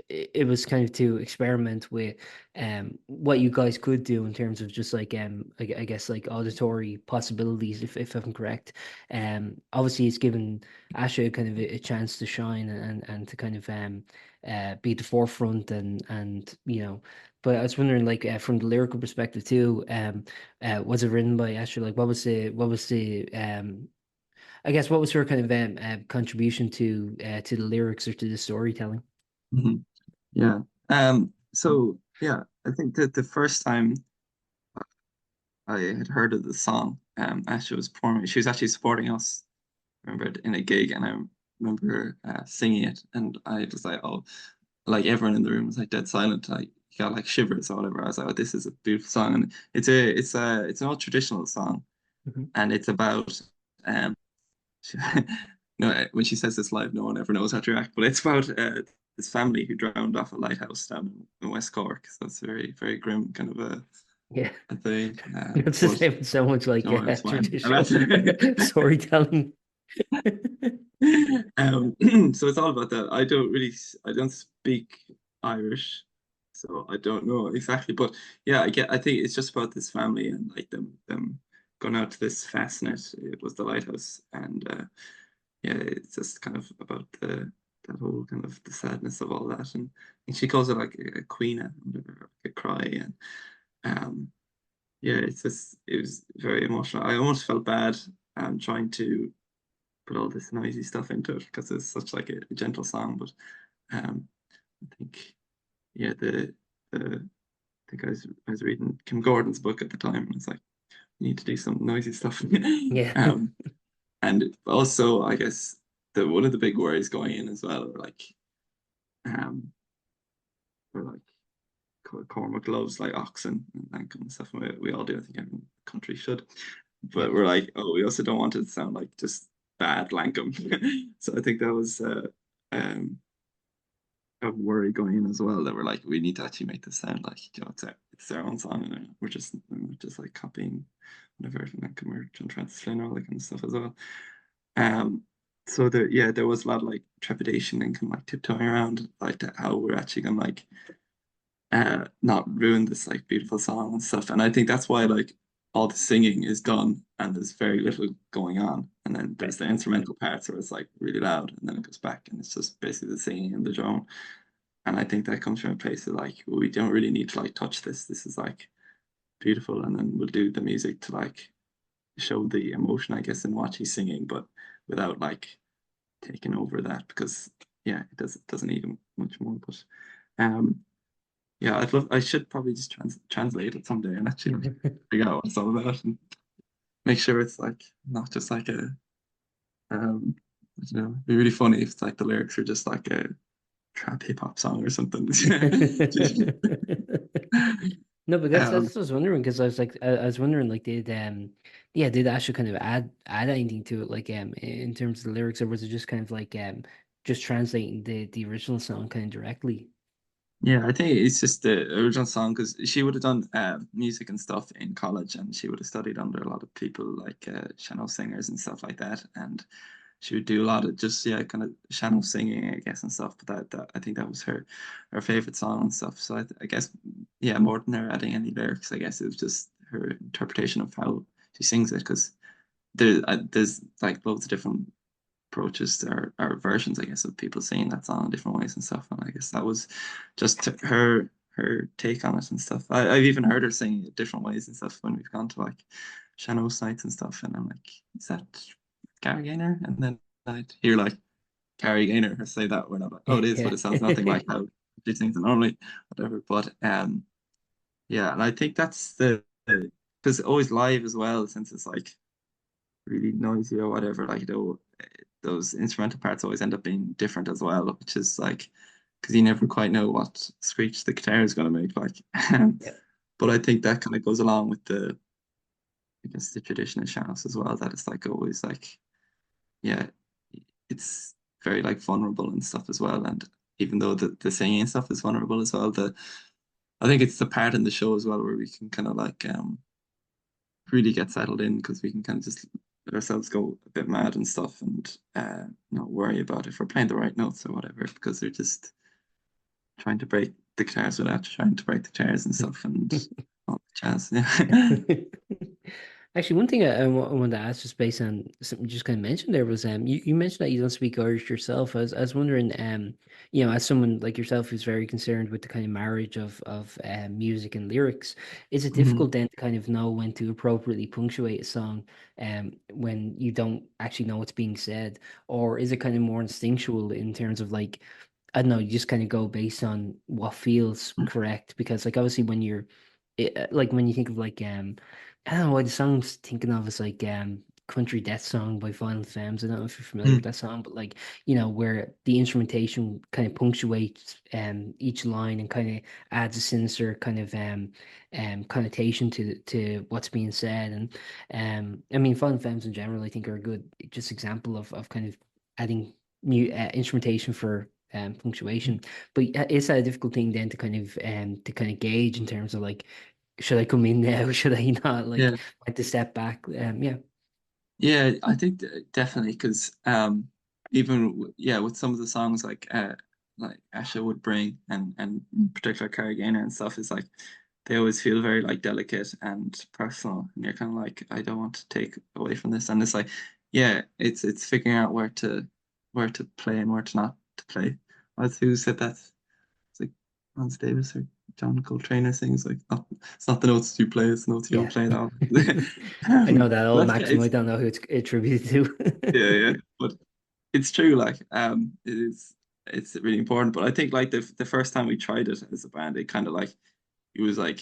it was kind of to experiment with what you guys could do in terms of just like I guess like auditory possibilities, if I'm correct. Obviously it's given Asha kind of a chance to shine and to kind of be at the forefront and but I was wondering like from the lyrical perspective too, was it written by Asha? Like what was the I guess what was her kind of contribution to the lyrics or to the storytelling? Mhm. Yeah. So yeah, I think that the first time I had heard of the song, Asha was performing. She was actually supporting us. I remember in a gig, and I remember singing it, and I was like, oh, like everyone in the room was like dead silent. Like you got like shivers or whatever. I was like, oh, this is a beautiful song, and it's an old traditional song, Mhm. and it's about um no, when she says this live, no one ever knows how to react, but it's about this family who drowned off a lighthouse down in West Cork. So it's a very grim kind of Yeah. a thing. That's the But same with so much like no, it's fine. And traditional storytelling. So it's all about that. I don't speak Irish, so I don't know exactly. But yeah, I think it's just about this family and like them going out to this fastnet. It was the lighthouse, and yeah, it's just kind of about that whole kind of the sadness of all that, and she calls it like a queen, whatever, like a cry, and um, yeah, it was very emotional. I almost felt bad trying to put all this noisy stuff into it because it's such like a gentle song, but I think yeah, the I think I was reading Kim Gordon's book at the time, and it's like you need to do some noisy stuff. Yeah. um, and also I guess the one of the big worries going in as well um are like Cormac loves like oxen and that kind of stuff. We all do. I think every country should. Yeah. But we're like, oh, we also don't want it to sound like just bad Lankum. So I think that was um, a worry going in as well. That we're like, we need to actually make this sound like it's their own song, and we're just like copying whatever Lankum or John Francis Flynn or all that kind of stuff as well. Um, so there was a lot of like trepidation and kind of like tiptoeing around like how we're actually gonna like not ruin this like beautiful song and stuff. And I think that's why like all the singing is done and there's very little going on. And then Right. there's the instrumental parts where it's like really loud and then it goes back and it's just basically the singing and the drone. And I think that comes from a place of like we don't really need to like touch this. This is like beautiful, and then we'll do the music to like show the emotion, I guess, in what he's singing, but without like taking over that because yeah, it doesn't need much more. But um yeah, I should probably just translate it someday and actually like, figure out what it's all about and make sure it's like not just like I don't know, it'd be really funny if like the lyrics are just like a trap hip hop song or something. No, but um, that's what I was wondering because I was wondering like yeah, did Asha kind of add anything to it like in terms of the lyrics, or was it just kind of like just translating the original song kind of directly? yeah, I think it's just the original song because she would have done music and stuff in college and she would have studied under a lot of people like Shannon singers and stuff like that. And she would do a lot of just yeah, kind of Shannon singing, I guess, and stuff. But that I think that was her favorite song and stuff. So I guess yeah, more than her adding any lyrics, I guess it was just her interpretation of how she sings it because there's like loads of different approaches or versions, I guess, of people singing that song in different ways and stuff. And I guess that was just her take on it and stuff. I've even heard her singing it different ways and stuff when we've gone to like Shannos nights and stuff. And I'm like, is that Carraig Aonair? And then I'd hear like Carraig Aonair say that when I'm like, oh, it is, but Yeah. it sounds nothing like how she sings it normally, whatever. But yeah, and I think that's the because always live as well, since it's like really noisy or whatever, like those instrumental parts always end up being different as well, which is like because you never quite know what screech the guitar is going to make, like. Yeah. But I think that kind of goes along with I guess the tradition of Seamus as well, that it's like always like, yeah, it's very like vulnerable and stuff as well. And even though the singing and stuff is vulnerable as well, the I think it's the part in the show as well where we can kind of like really get settled in because we can kind of just let ourselves go a bit mad and stuff, and not worry about if we're playing the right notes or whatever, because they're just trying to break the guitars without trying to break the chairs and stuff and all the jazz. Yeah. Actually, one thing I wanted to ask, just based on something you just kind of mentioned there, was you mentioned that you don't speak Irish yourself. I was wondering, as someone like yourself who's very concerned with the kind of marriage of music and lyrics, is it Mhm. difficult then to kind of know when to appropriately punctuate a song, when you don't actually know what's being said, or is it kind of more instinctual in terms of like, I don't know, you just kind of go based on what feels correct? Because like obviously when like when you think of like I don't know why the song I'm thinking of is like Country Death Song by Violent Femmes. I don't know if you're familiar with Mm. that song, but like, where the instrumentation kind of punctuates each line and kind of adds a sinister kind of connotation to what's being said. And I mean Violent Femmes in general I think are a good just example of kind of adding new instrumentation for punctuation. But is that a difficult thing then to kind of gauge in terms of like, should I come in now? Should I not? Like, Yeah. like to step back? Yeah. Yeah, I think definitely because yeah, with some of the songs like Asha would bring, and in particular Carraig Aonair and stuff, is like they always feel very like delicate and personal, and you're kind of like, I don't want to take away from this, and it's like, yeah, it's figuring out where to play and where to not to play. That's who said that. It's like Hans Davis or John Coltrane or things like, oh, it's not the notes you play, it's the notes you don't Yeah. play that. I know that But old that's maxim. I it's don't know who it's attributed yeah, to. yeah. But it's true, like it's really important. But I think like the first time we tried it as a band, it was like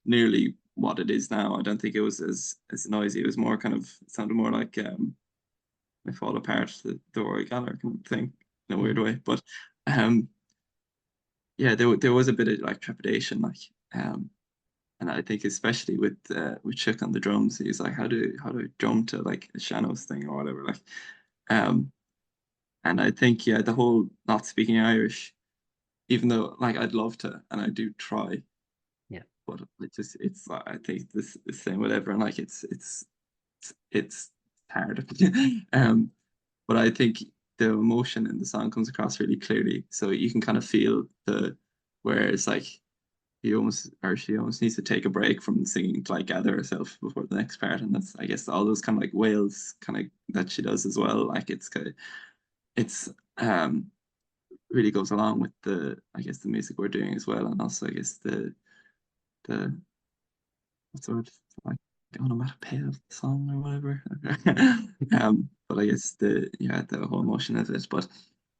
nearly what it is now. I don't think it was as noisy. It was more kind of it sounded more like I Fall Apart, the Roy Gallagher kind of thing in a weird Mhm. way. But um yeah, there was a bit of like trepidation, like um and I think especially with Chuck on the drums, he's like, how do I drum to like a Shanos thing or whatever, like um and I think yeah, the whole not speaking Irish, even though like I'd love to and I do try, Yeah. but it's like, I think this the same with everyone, like it's hard. um but I think the emotion in the song comes across really clearly, so you can kind of feel the where it's like he almost or she almost needs to take a break from singing to like gather herself before the next part, and that's I guess all those kind of like wails kind of that she does as well, like it's kind of it's really goes along with the I guess the music we're doing as well, and also I guess the what's the word, like onomatopoeia of the song or whatever. But I guess the whole emotion of it, but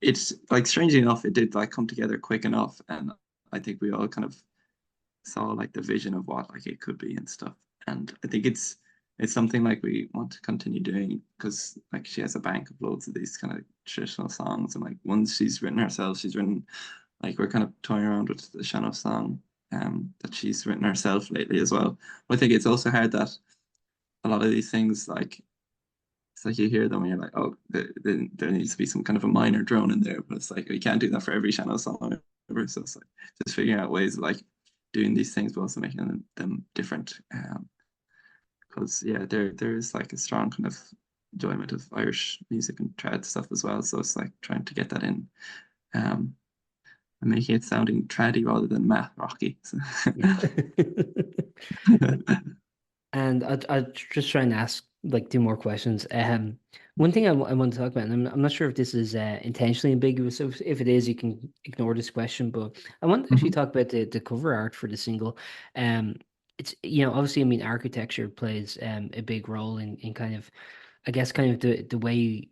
it's like strangely enough it did like come together quick enough, and I think we all kind of saw like the vision of what like it could be and stuff. And I think it's something like we want to continue doing because like she has a bank of loads of these kind of traditional songs, and like ones she's written herself, she's written like we're kind of toying around with the Shannon song that she's written herself lately as well. But I think it's also hard that a lot of these things like it's like you hear them and you're like, oh, there needs to be some kind of a minor drone in there, but it's like we can't do that for every Shannon song ever. So it's like just figuring out ways of like doing these things, but also making them different. Because yeah, there is like a strong kind of enjoyment of Irish music and trad stuff as well. So it's like trying to get that in um, and making it sounding traddy rather than math rocky. So. Yeah. And I just try and ask like two more questions. One thing I want to talk about, and I'm not sure if this is intentionally ambiguous. So if it is, you can ignore this question. But I want to actually Mhm. talk about the cover art for the single. Um, it's obviously I mean architecture plays a big role in kind of, I guess, kind of the way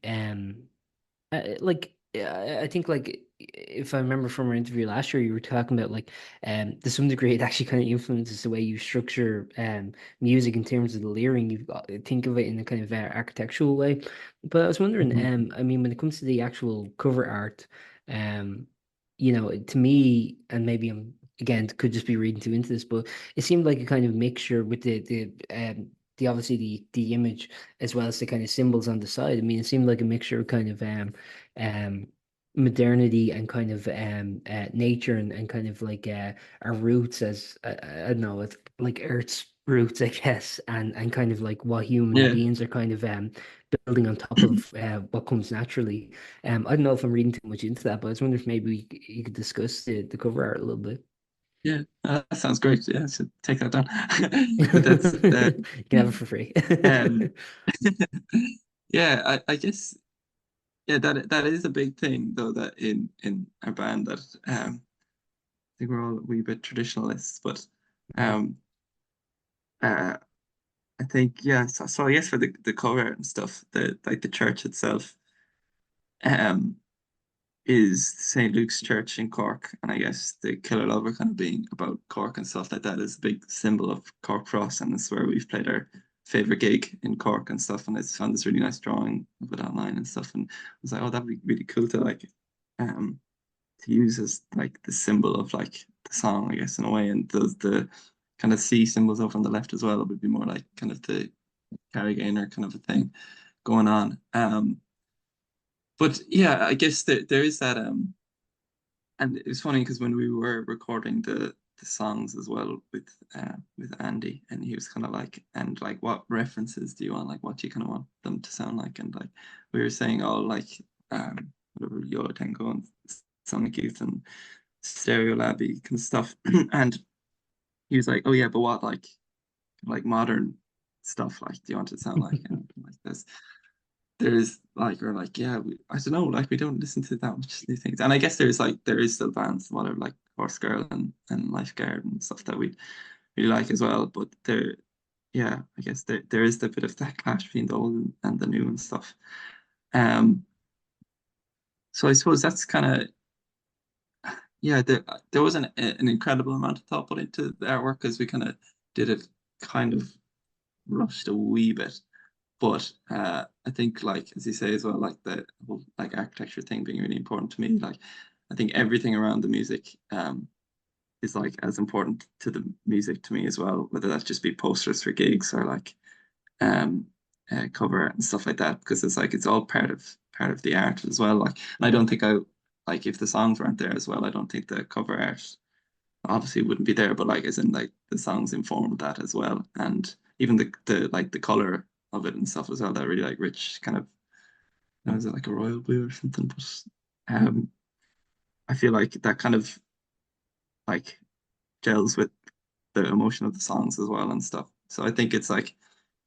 like I think like if I remember from our interview last year, you were talking about like to some degree it actually kind of influences the way you structure music in terms of the layering. You've got think of it in a kind of architectural way. But I was wondering, Mhm. I mean, when it comes to the actual cover art, um, to me, and maybe I'm again could just be reading too into this, but it seemed like a kind of mixture with the obviously the image as well as the kind of symbols on the side. I mean, it seemed like a mixture of kind of um modernity and kind of nature and kind of like our roots as I don't know, it's like Earth's roots, I guess, and kind of like what human Yeah, beings are kind of building on top of what comes naturally. I don't know if I'm reading too much into that, but I was wondering if maybe you could discuss the cover art a little bit. yeah, that sounds great. Yeah, I should take that down. But that's You can have it for free. um, yeah, I guess yeah that is a big thing though that in our band that I think we're all a wee bit traditionalists, but Mhm. um uh I think yeah. So I guess for the cover art and stuff, the like the church itself um is St. Luke's Church in Cork, and I guess the Killer Lover kind of being about Cork and stuff like that is a big symbol of Cork for us, and it's where we've played our favorite gig in Cork and stuff. And I just found this really nice drawing of it online and stuff, and I was like, oh, that'd be really cool to like um to use as like the symbol of like the song, I guess, in a way. And the kind of C symbols over on the left as well. It would be more like kind of the Carraig Aonair kind of a thing going on. But yeah, I guess there is that and it's funny because when we were recording the songs as well with Andy, and he was kind of like, and like, what references do you want? Like, what do you kind of want them to sound like? And like, we were saying all like, whatever Yo Tango and Sonic Youth and Stereo Labby kind of stuff. And he was like, oh yeah, but what like modern stuff like do you want it to sound like? And like this there's like we're like yeah I don't know like we don't listen to that much new things, and I guess there is still bands whatever like Horse Girl and Lifeguard and stuff that we really like as well, but there yeah I guess there is a bit of that clash between the old and the new and stuff. um so I suppose that's kind of yeah there was an incredible amount of thought put into the artwork because we kind of did it kind of rushed a wee bit. But I think, like as you say as well, like the whole like architecture thing being really important to me. Like I think everything around the music is like as important to the music to me as well. Whether that's just be posters for gigs or like um, cover art and stuff like that, because it's like it's all part of the art as well. Like, and I don't think I like if the songs weren't there as well, I don't think the cover art obviously wouldn't be there, but like as in like the songs informed that as well, and even the like the color of it and stuff as well. That really like rich kind of is it like a royal blue or something? But um, I feel like that kind of like gels with the emotion of the songs as well and stuff. So I think it's like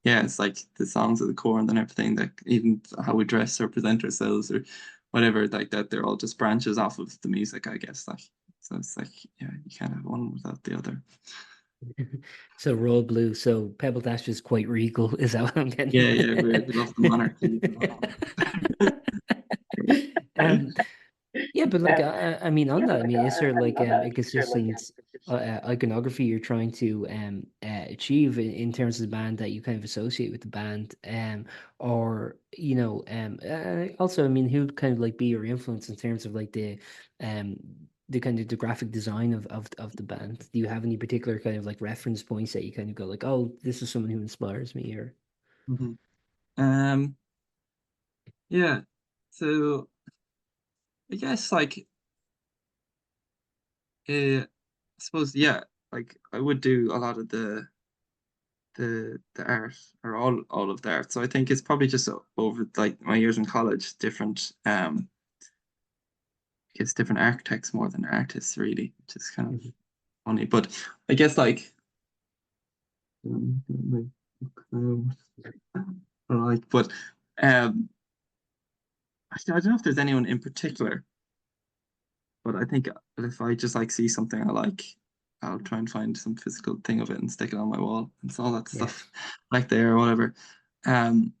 yeah, it's like the songs at the core and then everything that even how we dress or present ourselves or whatever like that. They're all just branches off of the music, I guess. Like so, it's like yeah, you can't have one without the other. So royal blue. So Pebbledash is quite regal. Is that what I'm Yeah, getting? yeah, we love the monarchy. um, yeah, but like I mean, on that, I mean, is there like a consistent iconography you're trying to achieve in terms of the band that you kind of associate with the band, or also, I mean, who'd kind of like be your influence in terms of like um the kind of the graphic design of the band? Do you have any particular kind of like reference points that you kind of go like, oh, this is someone who inspires me, or Mhm. Um, yeah. So I guess like I suppose yeah, like I would do a lot of the art or all of the art. So I think it's probably just over like my years in college, different it's different architects more than artists really, which is kind of Mhm. funny. But I guess like like but um I don't know if there's anyone in particular, but I think if I just like see something I like, I'll try and find some physical thing of it and stick it on my wall and all that Yes. stuff like there or whatever. Um,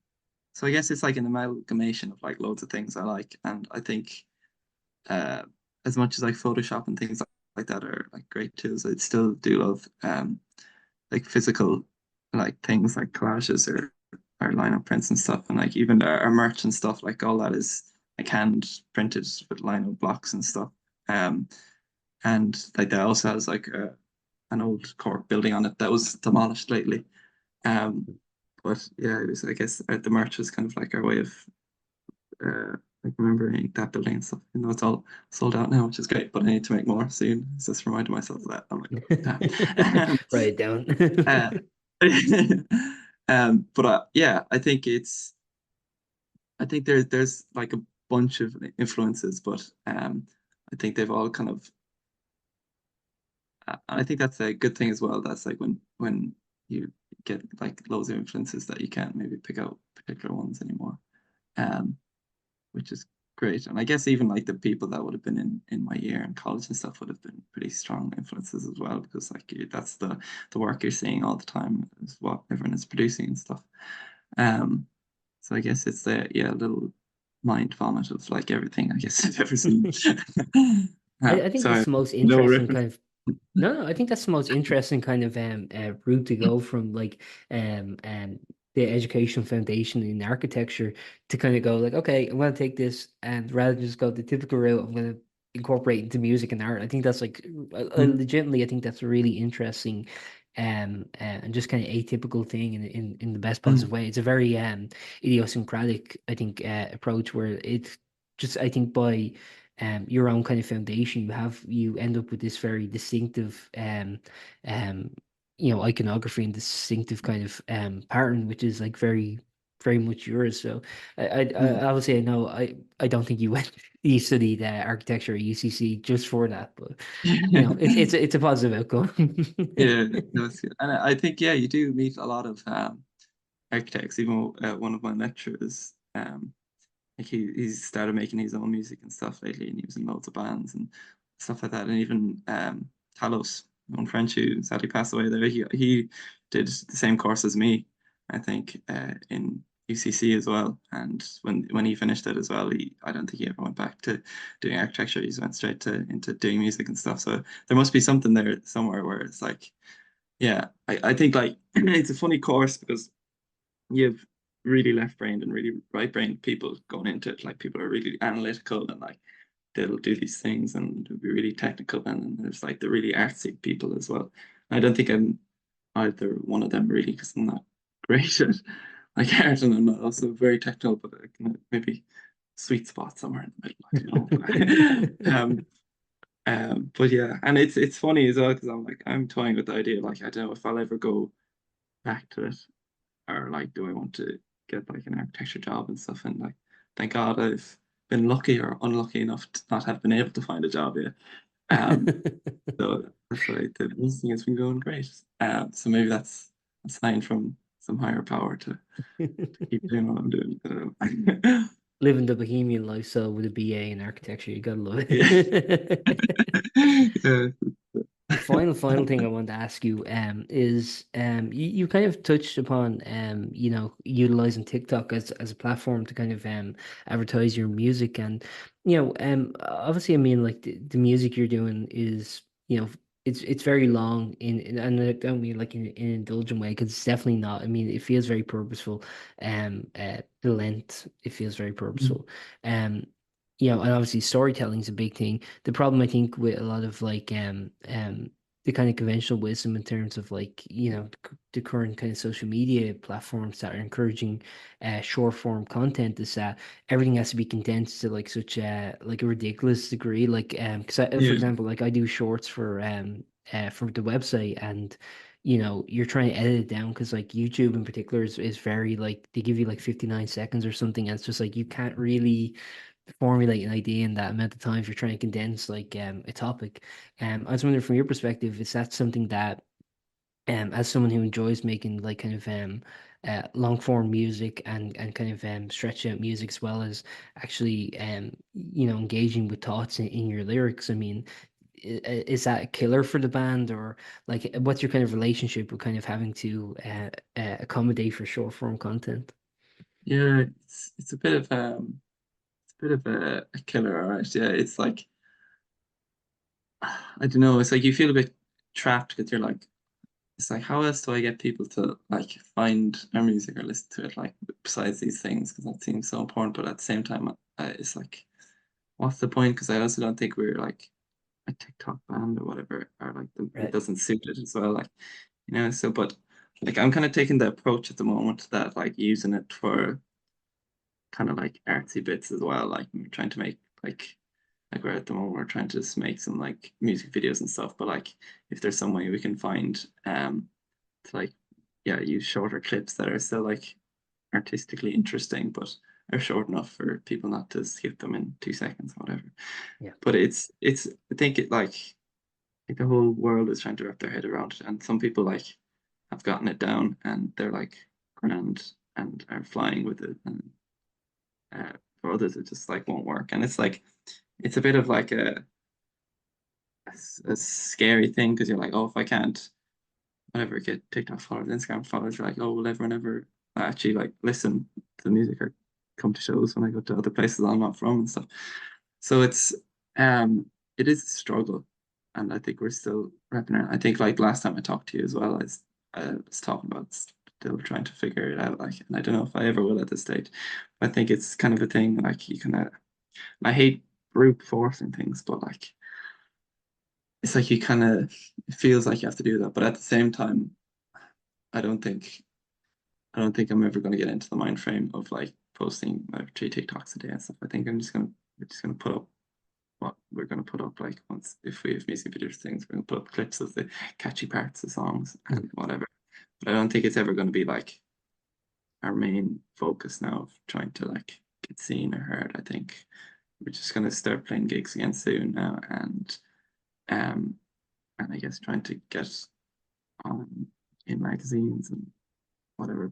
so I guess it's like an amalgamation of like loads of things I like, and I think uh, as much as like Photoshop and things like that are like great tools, I still do love like physical like things like collages or lineup prints and stuff, and like even our merch and stuff like all that is like hand printed with lino blocks and stuff. Um, and like that also has like an old Cork building on it that was demolished lately. Um, but yeah, it was I guess the merch was kind of like our way of like remembering that building and stuff. You know, it's all sold out now, which is great. But I need to make more soon. It's just reminding myself of that. I'm like, oh, damn. Write it down. uh, But yeah, I think there's like a bunch of influences, but I think they've all kind of I think that's a good thing as well. That's like when you get like loads of influences that you can't maybe pick out particular ones anymore. Um, which is great. And I guess even like the people that would have been in my year in college and stuff would have been pretty strong influences as well, because like that's the work you're seeing all the time is what everyone is producing and stuff. Um, so I guess it's the yeah little mind vomit of like everything I guess I've ever seen. I think that's Sorry, the most no interesting reference. kind of no, I think that's the most interesting kind of route to go from like the educational foundation in architecture to kind of go like, okay, I'm gonna take this and rather than just go the typical route, I'm gonna incorporate into music and art. I think that's like legitimately, I think that's a really interesting and just kind of atypical thing in the best positive way. It's a very idiosyncratic, I think, approach where it's just I think by your own kind of foundation, you end up with this very distinctive um iconography and distinctive kind of pattern, which is like very much yours. So I obviously I know I don't think you went you studied architecture at UCC just for that, but it's a positive outcome. Yeah, no, it's good. And I think yeah, you do meet a lot of architects. Even one of my lecturers, like he's started making his own music and stuff lately, and he was in loads of bands and stuff like that. And even Talos, one French who sadly passed away there, he did the same course as me, I think, in UCC as well. And when he finished it as well, he I don't think he ever went back to doing architecture. He just went straight to into doing music and stuff. So there must be something there somewhere where it's like, yeah, I think like it's a funny course because you have really left-brained and really right-brained people going into it. Like people are really analytical and like they'll do these things and it'll be really technical. And then there's like the really artsy people as well. I don't think I'm either one of them really because I'm not great at like art and I'm not also very technical, but I can maybe sweet spot somewhere in the middle. I don't know. But yeah, and it's funny as well because I'm toying with the idea like I don't know if I'll ever go back to it or like do I want to get like an architecture job and stuff, and like thank God I've been lucky or unlucky enough to not have been able to find a job yet. Um, so that's why the business thing has been going great. So maybe that's a sign from some higher power to keep doing what I'm doing. I don't know. Living the bohemian lifestyle with a BA in architecture, you gotta love Yeah. it. Yeah. Final thing I want to ask you is you kind of touched upon utilizing TikTok as a platform to kind of advertise your music and obviously I mean like the music you're doing is it's very long and I don't mean like in an indulgent way because it's definitely not. I mean it feels very purposeful. The length it feels very purposeful. Um and obviously storytelling is a big thing. The problem I think with a lot of like the kind of conventional wisdom in terms of like the current kind of social media platforms that are encouraging short form content is that everything has to be condensed to like such a ridiculous degree. Like because for Yeah. example, like I do shorts for the website and you're trying to edit it down because like YouTube in particular is very like they give you like 59 seconds or something and it's just like you can't really formulate an idea in that amount of time if you're trying to condense like a topic. I was wondering from your perspective, is that something that as someone who enjoys making like kind of long form music and kind of stretched out music as well as actually engaging with thoughts in your lyrics, I mean is that a killer for the band or like what's your kind of relationship with kind of having to accommodate for short form content? Yeah, it's a bit of a killer, all right. Yeah, it's like I don't know, it's like you feel a bit trapped because you're like it's like how else do I get people to like find our music or listen to it like besides these things because that seems so important, but at the same time it's like what's the point, because I also don't think we're like a TikTok band or whatever, or like it Right. doesn't suit it as well, like so but like I'm kind of taking the approach at the moment that like using it for kind of like artsy bits as well, like I'm trying to make like we're at the moment we're trying to just make some like music videos and stuff, but like if there's some way we can find to like yeah, use shorter clips that are still like artistically interesting, but are short enough for people not to skip them in 2 seconds, whatever. Yeah. But it's I think it like the whole world is trying to wrap their head around it, and some people like have gotten it down and they're like grand and are flying with it, and for others it just like won't work, and it's like it's a bit of like a scary thing because you're like, oh, if I can't whatever get TikTok followers, Instagram followers, you're like, oh, will everyone ever actually like listen to the music or come to shows when I go to other places I'm not from and stuff. So um it is a struggle, and I think we're still wrapping around. I think like last time I talked to you as well, I was talking about still trying to figure it out, like, and I don't know if I ever will at this stage. I think it's kind of a thing like you kind of I hate brute forcing things, but like it's like you kind of it feels like you have to do that, but at the same time, I don't think I don't think I'm ever going to get into the mind frame of like posting like 3 TikToks a day and stuff. I think we're just gonna put up what we're gonna put up like once if we have music videos things, we're gonna put up clips of the catchy parts of songs Mm. and whatever. But I don't think it's ever gonna be like our main focus now of trying to like get seen or heard. I think we're just gonna start playing gigs again soon now, um and I guess trying to get on in magazines and whatever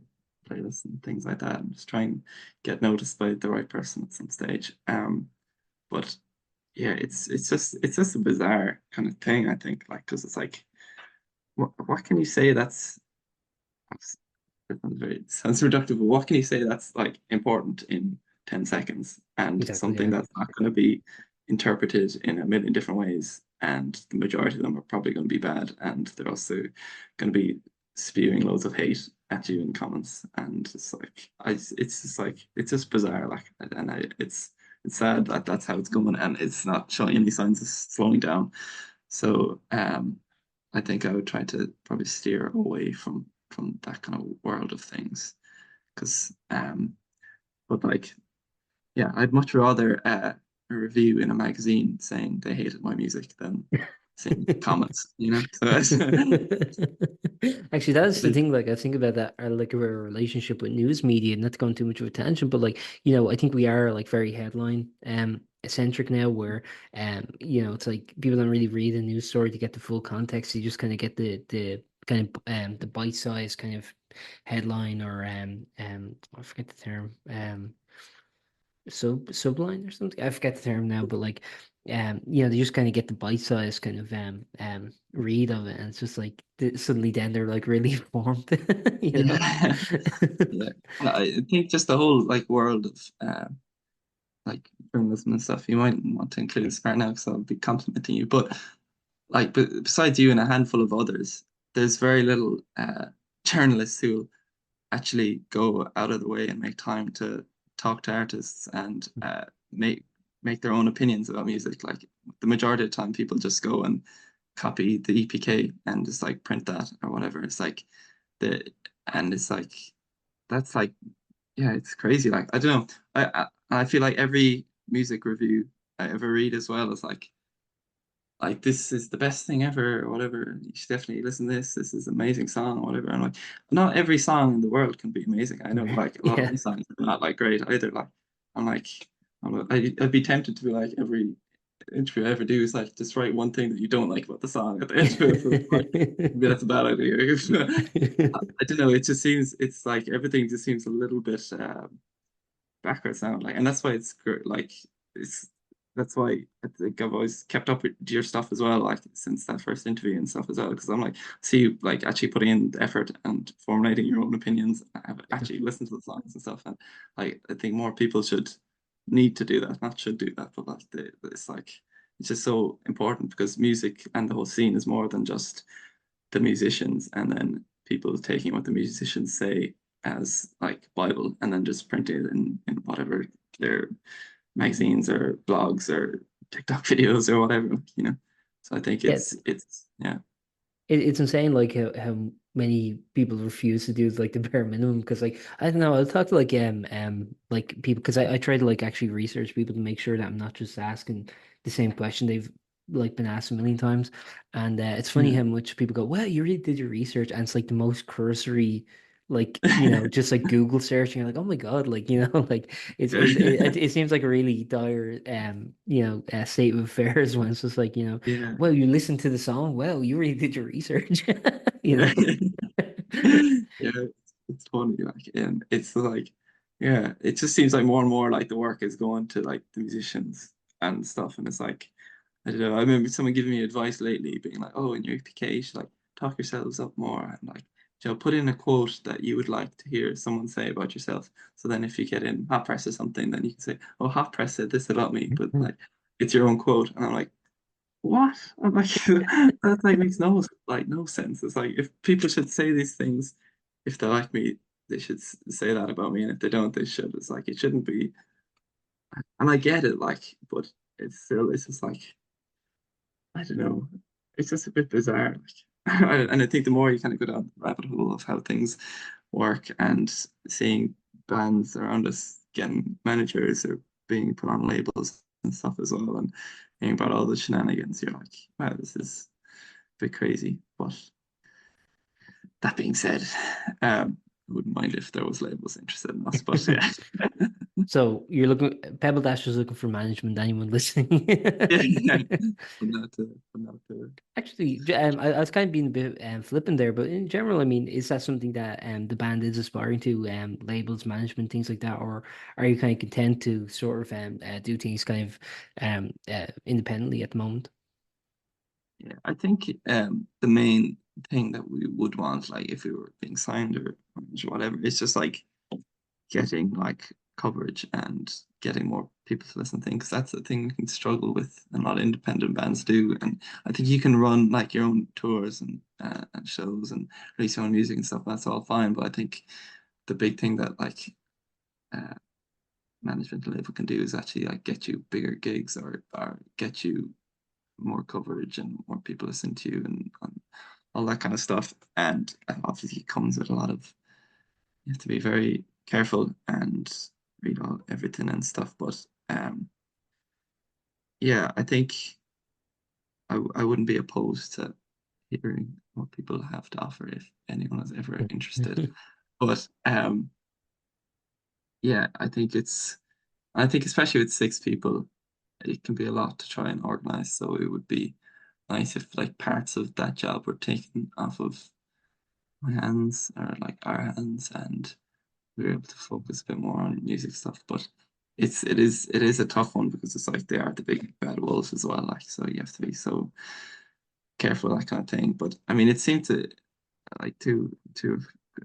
playlists and things like that, and just try and get noticed by the right person at some stage. But yeah, it's just a bizarre kind of thing, I think, like because it's like what can you say that sounds reductive, but what can you say that's like important in 10 seconds and Exactly. something Yeah. that's not going to be interpreted in a million different ways, and the majority of them are probably going to be bad, and they're also going to be spewing loads of hate at you in comments, and it's like it's just like it's just bizarre, like, and it's sad that that's how it's going, and it's not showing any signs of slowing down. So I think I would try to probably steer away from that kind of world of things, because but like yeah, I'd much rather a review in a magazine saying they hated my music than seeing comments, you know. So Actually, that's it the is, thing. Like, I think about that, like our relationship with news media, not going too much of attention, but like, I think we are like very headline eccentric now, where it's like people don't really read a news story to get the full context. You just kind of get the kind of the bite size kind of headline, or I forget the term, subline or something. I forget the term now, but like they just kind of get the bite size kind of read of it, and it's just like suddenly then they're like really informed, you know. yeah. Yeah, I think just the whole like world of like journalism and stuff. You might want to include this part now because I'll be complimenting you, but like, but besides you and a handful of others, there's very little journalists who actually go out of the way and make time to talk to artists and make their own opinions about music. Like the majority of the time, people just go and copy the EPK and just like print that or whatever. It's like the and it's like that's like yeah, it's crazy. Like I don't know. I feel like every music review I ever read as well is like this is the best thing ever or whatever. You should definitely listen to this. This is an amazing song or whatever. And like not every song in the world can be amazing. I know like a lot of Yeah. my songs are not like great either. Like I'm like I'd be tempted to be like every interview I ever do is like just write one thing that you don't like about the song at the end of it. But like maybe that's a bad idea. I don't know. It just seems it's like everything just seems a little bit backwards now. Like, and that's why it's like it's that's why I think I've always kept up with your stuff as well, like since that first interview and stuff as well. Because I'm like, see you like actually putting in the effort and formulating your own opinions. I've actually listened to the songs and stuff, and like I think more people should need to do that, not should do that, but like it's like it's just so important because music and the whole scene is more than just the musicians and then people taking what the musicians say as like Bible and then just printing it in whatever their magazines or blogs or TikTok videos or whatever, you know. So I think Yeah, it's yeah. it's insane, like how many people refuse to do like the bare minimum. Because like I don't know, I'll talk to like people, because I try to like actually research people to make sure that I'm not just asking the same question they've like been asked a million times, and it's funny Yeah. how much people go, "Well, you really did your research," and it's like the most cursory, like just like Google search, and you're like, "Oh my God!" Like like it seems like a really dire state of affairs when it's just like Yeah. well, you listened to the song, well, you really did your research, you Yeah. know. Yeah, it's funny, like, and it's like, yeah, it just seems like more and more like the work is going to like the musicians and stuff, and it's like, I don't know. I remember someone giving me advice lately, being like, "Oh, in your APK, you should like talk yourselves up more, and like, put in a quote that you would like to hear someone say about yourself. So then, if you get in hot press or something, then you can say, "Oh, hot press said this about me," but like, it's your own quote, and I'm like, what? I'm like, that like makes no sense. It's like if people should say these things, if they like me, they should say that about me, and if they don't, they should. It's like it shouldn't be. And I get it, like, but it's just like I don't know. It's just a bit bizarre. Like, and I think the more you kind of go down the rabbit hole of how things work and seeing bands around us getting managers or being put on labels and stuff as well, and hearing about all the shenanigans, you're like, wow, this is a bit crazy. But that being said, I wouldn't mind if there was labels interested in us. But yeah, So you're looking, Pebble Dash is looking for management. Anyone listening? yeah, yeah. But not to. Actually, I was kind of being a bit flippant there, but in general, I mean, is that something that the band is aspiring to, labels, management, things like that, or are you kind of content to sort of do things kind of independently at the moment? Yeah, I think the main thing that we would want, like if we were being signed or whatever, it's just like getting like coverage and getting more people to listen to things. 'Cause that's the thing we can struggle with, and a lot of independent bands do. And I think you can run like your own tours and shows and release your own music and stuff. That's all fine, but I think the big thing that like uh, management and label can do is actually like get you bigger gigs or get you more coverage and more people listen to you and all that kind of stuff. And obviously, it comes with a lot of you have to be very careful and read all everything and stuff. But yeah, I think I wouldn't be opposed to hearing what people have to offer if anyone is ever interested. But yeah, I think especially with six people, it can be a lot to try and organize. So it would be nice if like parts of that job were taken off of my hands or like our hands and we were able to focus a bit more on music stuff. But it is a tough one because it's like they are the big bad wolves as well. Like so you have to be so careful that kind of thing. But I mean it seemed to like two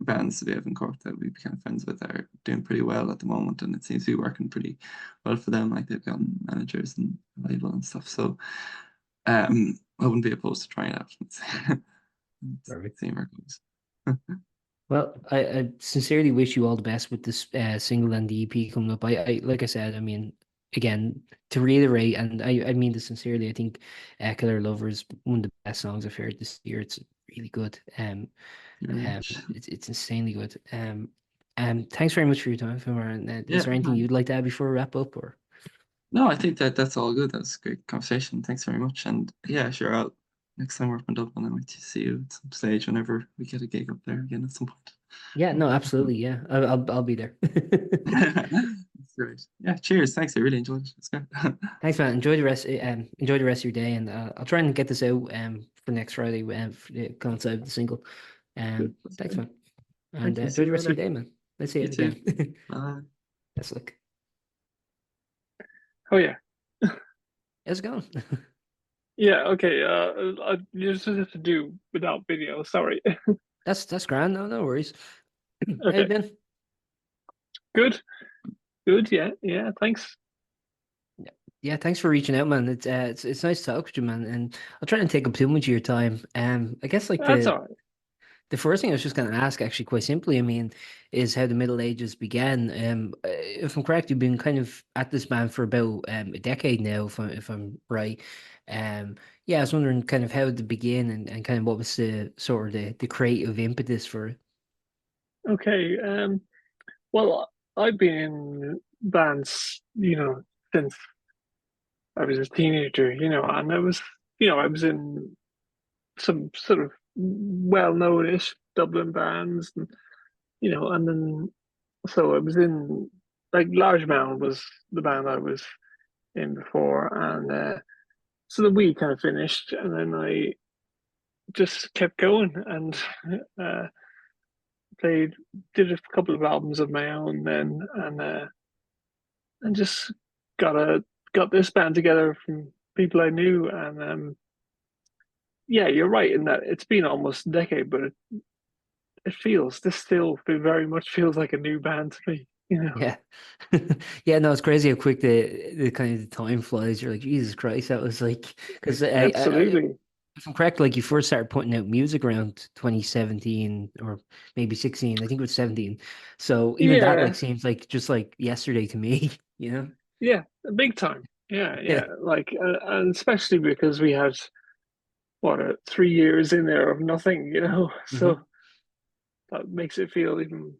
bands that we have in Cork that we became friends with are doing pretty well at the moment and it seems to be working pretty well for them. Like they've got managers and label and stuff. So I wouldn't be opposed to trying it out. Perfect. See where it goes. Well, I sincerely wish you all the best with this single and the EP coming up. Like I said, I mean, again, to reiterate, and I mean this sincerely, I think Killer Lover is one of the best songs I've heard this year. It's really good. Very much. It's insanely good. Thanks very much for your time, Fionnbharr. And is Yeah. there anything you'd like to add before we wrap up, or? No, I think that's all good. That's a great conversation. Thanks very much. And yeah, sure. Next time we're up in Dublin, I might see you at some stage whenever we get a gig up there again at some point. Yeah, no, absolutely. Yeah, I'll be there. That's great. Yeah, cheers. Thanks. I really enjoyed it. It's good. Thanks, man. Enjoy the rest of your day, and I'll try and get this out for next Friday for the coincide with the single. Good. That's Thanks, great. man, and Thank you. See enjoy the you rest of your later. day, man. Let's see You it too. again. Bye. That's like, Oh yeah. how's it going? Yeah, okay. You just have to do without video. Sorry. That's grand. No, no worries. How you Okay. been? Good. Good. Yeah. Yeah. Thanks. Yeah, yeah. Thanks for reaching out, man. It's nice to talk with you, man. And I'll try and take up too much of your time. I guess like That's all right. the first thing I was just going to ask, actually, quite simply, I mean, is how the Middle Ages began. If I'm correct, you've been kind of at this band for about a decade now, if I'm right. Um, yeah, I was wondering kind of how it began and kind of what was the sort of the creative impetus for it. Okay. Well, I've been in bands, since I was a teenager, and I was in some sort of well-known-ish Dublin bands, and then so I was in like Large Mound was the band I was in before, and so the week kind of finished, and then I just kept going and uh, played, did a couple of albums of my own then, and just got a got this band together from people I knew, and yeah, you're right in that it's been almost a decade, but it feels this still very much feels like a new band to me. Yeah. Yeah, no, it's crazy how quick the kind of the time flies. You're like, Jesus Christ, that was like, because Absolutely. if I'm correct, like you first started putting out music around 2017 or maybe 16. I think it was 17. So even that like Yeah, seems like just like yesterday to me, you know? yeah, big time. Yeah, Yeah. yeah. Like, and especially because we had what 3 years in there of nothing. So Hmm. that makes it feel even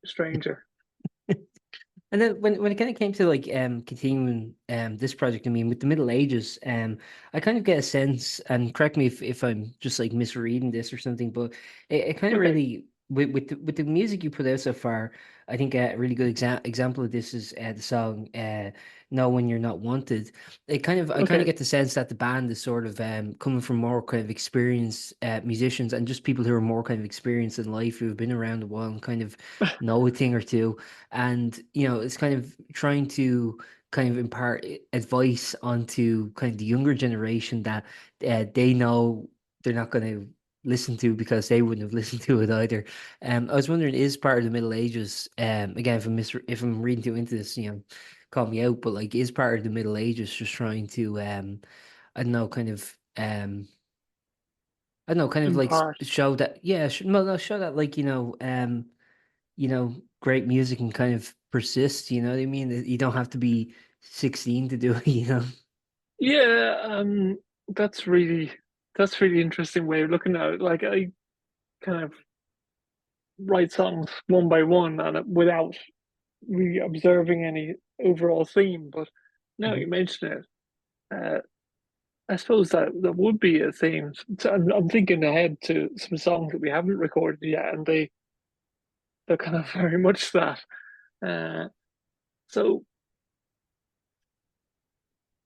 stranger. And then when it kind of came to like continuing this project, I mean with the Middle Ages, I kind of get a sense, and correct me if I'm just like misreading this or something, but it kind of Okay, really with the music you put out so far, I think a really good example of this is the song "Know When You're Not Wanted." I kind of okay, get the sense that the band is sort of coming from more kind of experienced musicians and just people who are more kind of experienced in life who have been around a while and kind of know a thing or two, and it's kind of trying to kind of impart advice onto kind of the younger generation that they know they're not going to listen to because they wouldn't have listened to it either. I was wondering, is part of the Middle Ages, again, if I'm reading too into this, call me out, but like, is part of the Middle Ages just trying to, I don't know, kind of, I don't know, kind of in like part. show that, yeah, no, no, show that like, great music can kind of persist, you know what I mean? You don't have to be 16 to do it. Yeah, that's really that's really interesting way of looking at it. Like I kind of write songs one by one and without really observing any overall theme. But now Mhm. you mention it, I suppose that would be a theme. So I'm thinking ahead to some songs that we haven't recorded yet, and they're kind of very much that. Uh, so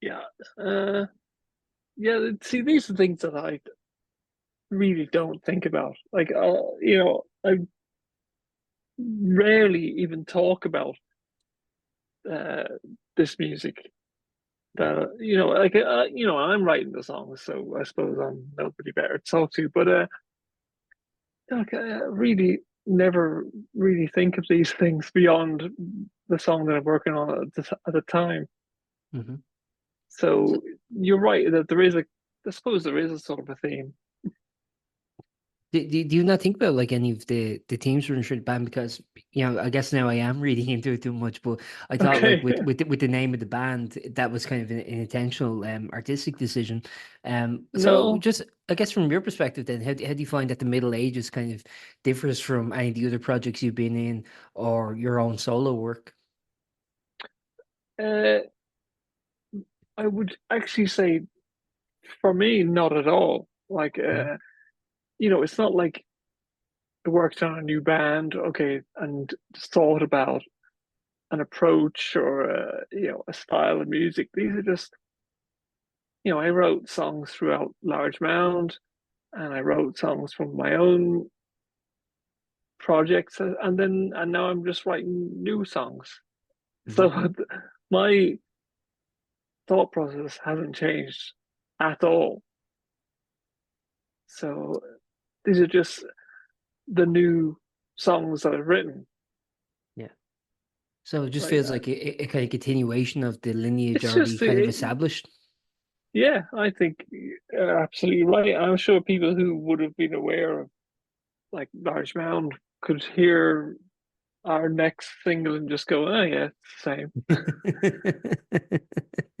yeah, uh, yeah. See, these are things that I really don't think about. Like, I rarely even talk about uh, this music. That like I'm writing the songs, so I suppose I'm nobody better to talk to. But like, I really never really think of these things beyond the song that I'm working on at the time. Mhm. So, So you're right that I suppose there is a sort of a theme. do you not think about like any of the teams running through the band? Because I guess now I am reading into it too much, but I thought like Okay, with the name of the band, that was kind of an intentional artistic decision. So no, just I guess from your perspective, then how do you find that the Middle Ages kind of differs from any of the other projects you've been in or your own solo work? uh, I would actually say for me, not at all. Like, Mhm. it's not like I worked on a new band, okay, and thought about an approach or a style of music. These are just, I wrote songs throughout Large Mound, and I wrote songs from my own projects, and now I'm just writing new songs. So Mhm. my thought process hasn't changed at all. So these are just the new songs that I've written. Yeah. So it just Like, feels like a kind of continuation of the lineage it's already just kind of established. yeah, I think you're absolutely right. I'm sure people who would have been aware of like Large Mound could hear our next single and just go, "Oh yeah, it's the same."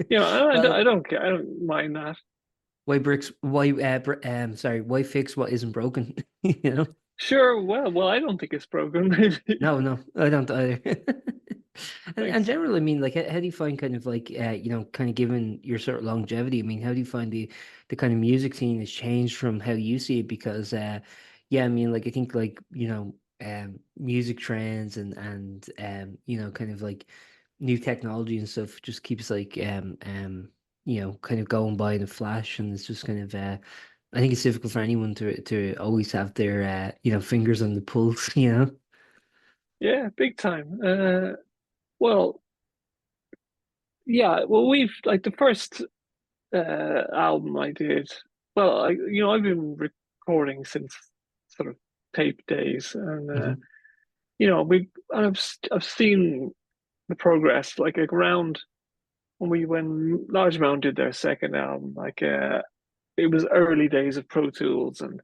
Well, I don't care. I don't mind that. why fix what isn't broken? You know? Sure. Well, I don't think it's broken. Maybe. No, no, I don't either. And Thanks. generally, I mean, like, how do you find kind of like, kind of given your sort of longevity? I mean, how do you find the kind of music scene has changed from how you see it? Because, yeah, I mean, like, I think like, music trends and kind of like new technology and stuff just keeps like, kind of going by in a flash, and it's just kind of, I think it's difficult for anyone to always have their, fingers on the pulse, you know? Yeah, big time. Well, yeah. Well, we've like the first album I did. Well, I've been recording since sort of tape days, and Hmm. I've seen the progress like around when Large Mound did their second album, it was early days of Pro Tools, and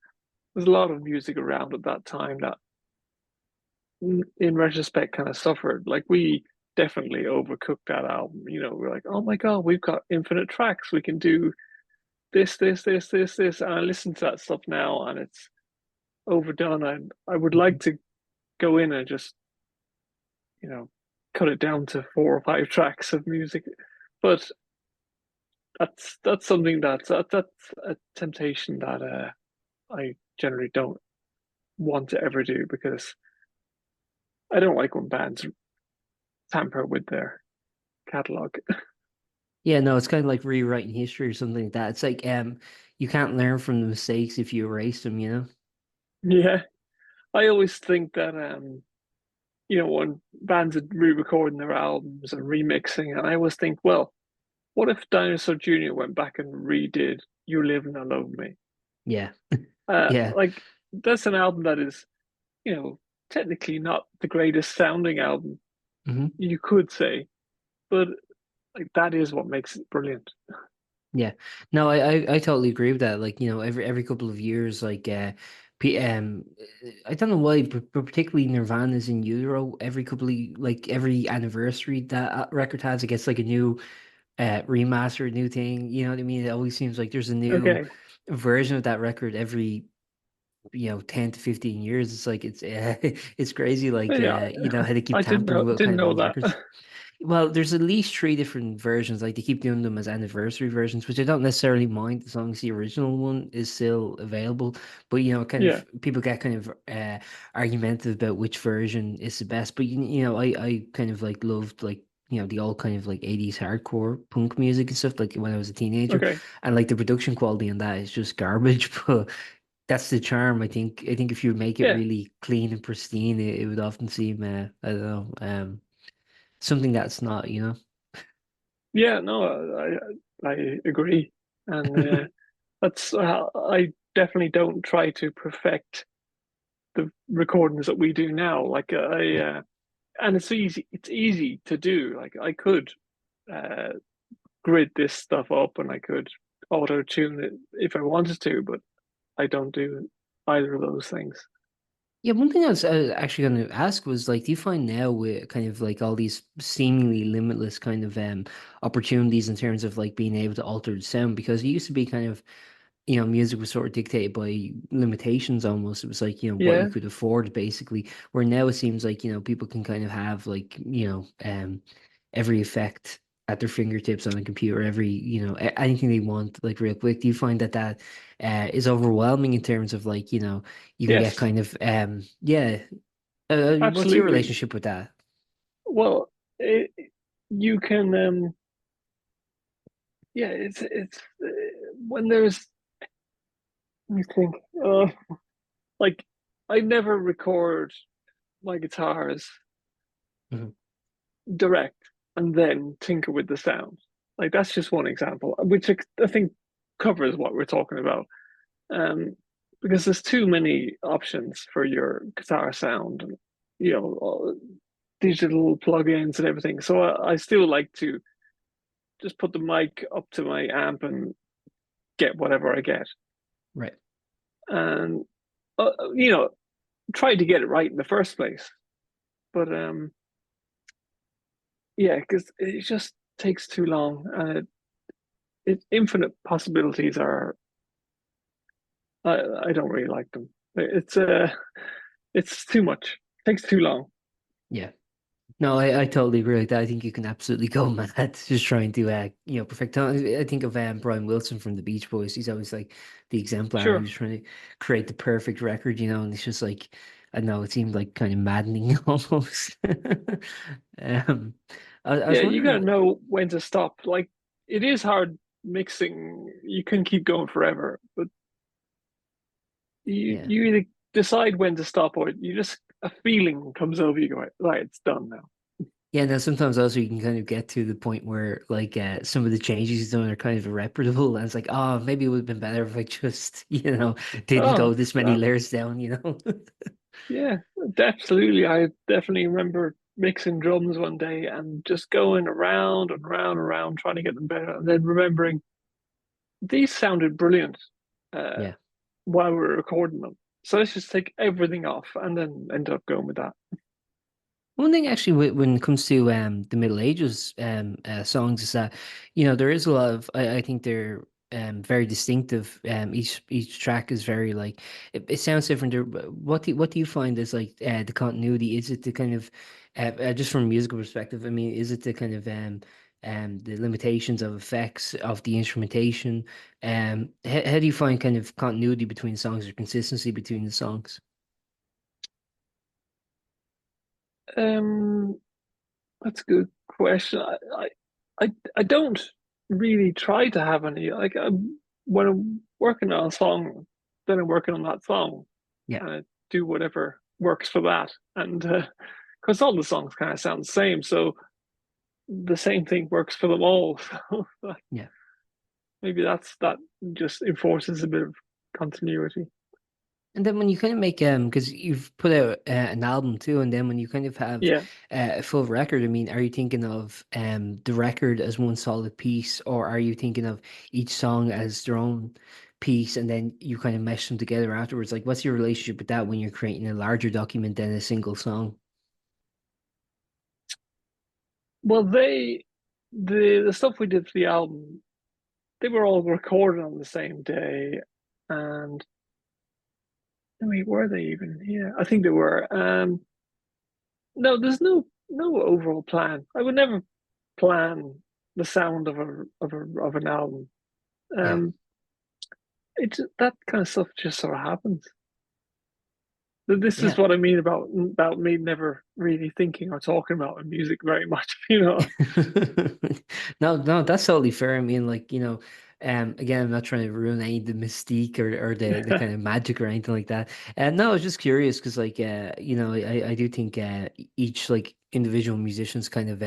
there's a lot of music around at that time that, in retrospect, kind of suffered. Like we definitely overcooked that album. We're like, oh my God, we've got infinite tracks. We can do this. And I listen to that stuff now, and it's overdone. And I would like to go in and just, you know, cut it down to 4 or 5 tracks of music. But that's something that's a temptation that I generally don't want to ever do, because I don't like when bands tamper with their catalog. Yeah, no, it's kind of like rewriting history or something like that. It's like you can't learn from the mistakes if you erase them, you know? Yeah, I always think that when bands are re-recording their albums and remixing, and I always think, well, what if Dinosaur Jr. went back and redid "You Live and I Love Me"? Yeah. Yeah. Like that's an album that is, technically not the greatest sounding album, Hmm. you could say, but like that is what makes it brilliant. Yeah. No, I totally agree with that. Like, every couple of years, like I don't know why, but particularly Nirvana's in Euro, every couple of like every anniversary that record has, it gets like a new remaster, new thing. You know what I mean? It always seems like there's a new Okay, version of that record every 10 to 15 years. It's like it's it's crazy, like yeah, how they keep I tampering with didn't kind of know old that. records. Well, there's at least three different versions. Like they keep doing them as anniversary versions, which I don't necessarily mind as long as the original one is still available. But kind Yeah, of people get kind of argumentative about which version is the best. But I kind of like loved like the old kind of like 80s hardcore punk music and stuff like when I was a teenager, okay, and like the production quality on that is just garbage. But that's the charm. I think if you make it yeah, really clean and pristine, it would often seem I don't know, something that's not, yeah. No, I agree, and that's I definitely don't try to perfect the recordings that we do now. And it's easy. It's easy to do. Like I could uh, grid this stuff up, and I could auto tune it if I wanted to, but I don't do either of those things. Yeah, one thing I was actually going to ask was like, do you find now with kind of like all these seemingly limitless kind of opportunities in terms of like being able to alter the sound? Because it used to be kind of, music was sort of dictated by limitations almost. It was like, what you Yeah. could afford basically. Where now it seems like, people can kind of have like, every effect at their fingertips on a computer, every, anything they want like real quick. Do you find that is overwhelming in terms of like, you can get Yes. kind of, yeah. What's your Absolutely. relationship with that? Well, you can. Yeah. It's when there's. Let me think. Like I never record my guitars Mhm. direct and then tinker with the sound. Like that's just one example, which I think covers what we're talking about. Um, because there's too many options for your guitar sound, and digital plugins and everything. So I still like to just put the mic up to my amp and get whatever I get, Right. and uh, you know, try to get it right in the first place. But yeah, because it just takes too long, and infinite possibilities are. I don't really like them. It's too much. It takes too long. Yeah. No, I totally agree with that. I think you can absolutely go mad just trying to perfect. I think of Brian Wilson from the Beach Boys. He's always like the exemplar Sure. who's trying to create the perfect record, and it's just like I don't know, it seemed like kind of maddening almost. Um, I was Yeah, you gotta wondering, know when to stop. Like it is hard mixing. You can keep going forever, but you yeah. you either decide when to stop or you just a feeling comes over you. Go right, it's done now. Yeah, now sometimes also you can kind of get to the point where like some of the changes he's done are kind of irreparable, and it's like, oh, maybe it would have been better if I just, didn't go Oh, this many layers down. yeah, absolutely. I definitely remember mixing drums one day and just going around and around and around trying to get them better, and then remembering these sounded brilliant uh, Yeah. while we were recording them. So let's just take everything off and then end up going with that. One thing actually when it comes to the Middle Ages songs is that there is a lot of I think they're very distinctive. Each track is very like it sounds different there. But what do you find is like the continuity? Is it the kind of just from a musical perspective? I mean, is it the kind of the limitations of effects of the instrumentation? How do you find kind of continuity between songs or consistency between the songs? Um, that's a good question. I don't really try to have any like when I'm working on a song, then I'm working on that song Yeah. and I do whatever works for that. And because all the songs kind of sound the same, so the same thing works for them all. So Yeah. maybe that just enforces a bit of continuity. And then when you kind of make because you've put out an album too, and then when you kind of have Yeah. a full record, I mean, are you thinking of the record as one solid piece, or are you thinking of each song as their own piece, and then you kind of mesh them together afterwards? Like, what's your relationship with that when you're creating a larger document than a single song? Well, the stuff we did for the album, they were all recorded on the same day, and I mean, were they even? Yeah, I think they were. No, there's no overall plan. I would never plan the sound of an album. Yeah. Um, that kind of stuff just sort of happens. This is Yeah. what I mean about me never really thinking or talking about music very much. You know. No, no, that's totally fair. I mean, like, again, I'm not trying to ruin any of the mystique or the kind of magic or anything like that. And no, I was just curious because, like, I do think each like individual musician's kind of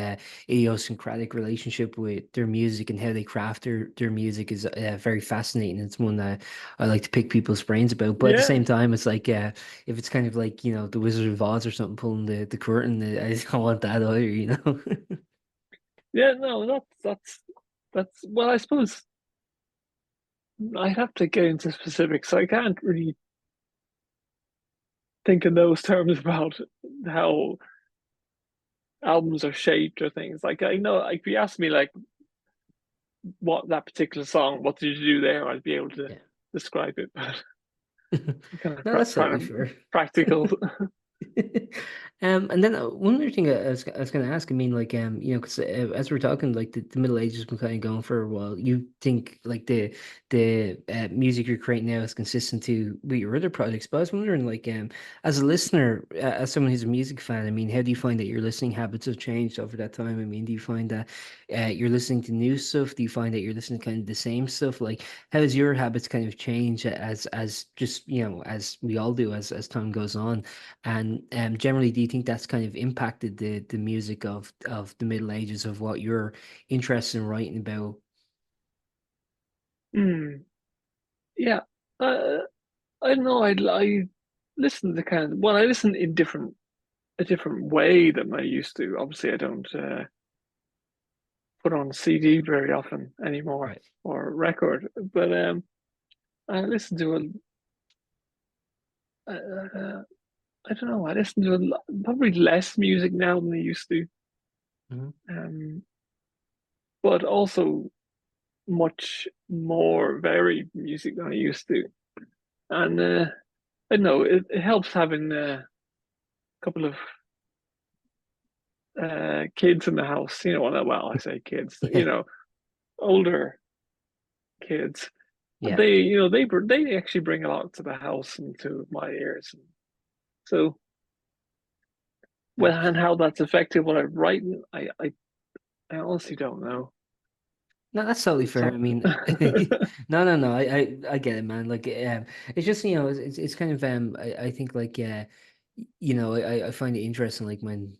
idiosyncratic relationship with their music and how they craft their music is very fascinating. It's one that I like to pick people's brains about. But at the Yeah, same time, it's like, if it's kind of like, the Wizard of Oz or something pulling the curtain, I don't want that either. yeah. No, that's well. I suppose I'd have to get into specifics. I can't really think in those terms about how albums are shaped or things. Like I know, like if you ask me like what that particular song, what did you do there, I'd be able to Yeah. describe it. But kind of No, that's totally kind fair. of practical. And then one other thing I was going to ask, I mean, like, because as we're talking, like the Middle Ages has been kind of going for a while. You think like the music you're creating now is consistent to with your other projects? But I was wondering, like, as a listener, as someone who's a music fan, I mean, how do you find that your listening habits have changed over that time? I mean, do you find that you're listening to new stuff? Do you find that you're listening to kind of the same stuff? Like, how has your habits kind of changed as just as we all do as time goes on? And generally, do you think that's kind of impacted the music of the Middle Ages of what you're interested in writing about? Mm, yeah, uh, I don't know. I listen to kind of well, I listen in different a different way than I used to. Obviously, I don't put on CD very often anymore Right. or record, but I listen to I don't know. I listen to probably less music now than I used to, Mhm. um, but also much more varied music than I used to. And I don't know, it helps having a couple of kids in the house. Well, I say kids, Yeah. older kids. Yeah. They actually bring a lot to the house and to my ears. So, Yeah. well, and how that's affected what I'm writing, I honestly don't know. No, that's totally fair. I So, mean, no. I get it, man. Like, it's just it's kind of I think like I find it interesting like when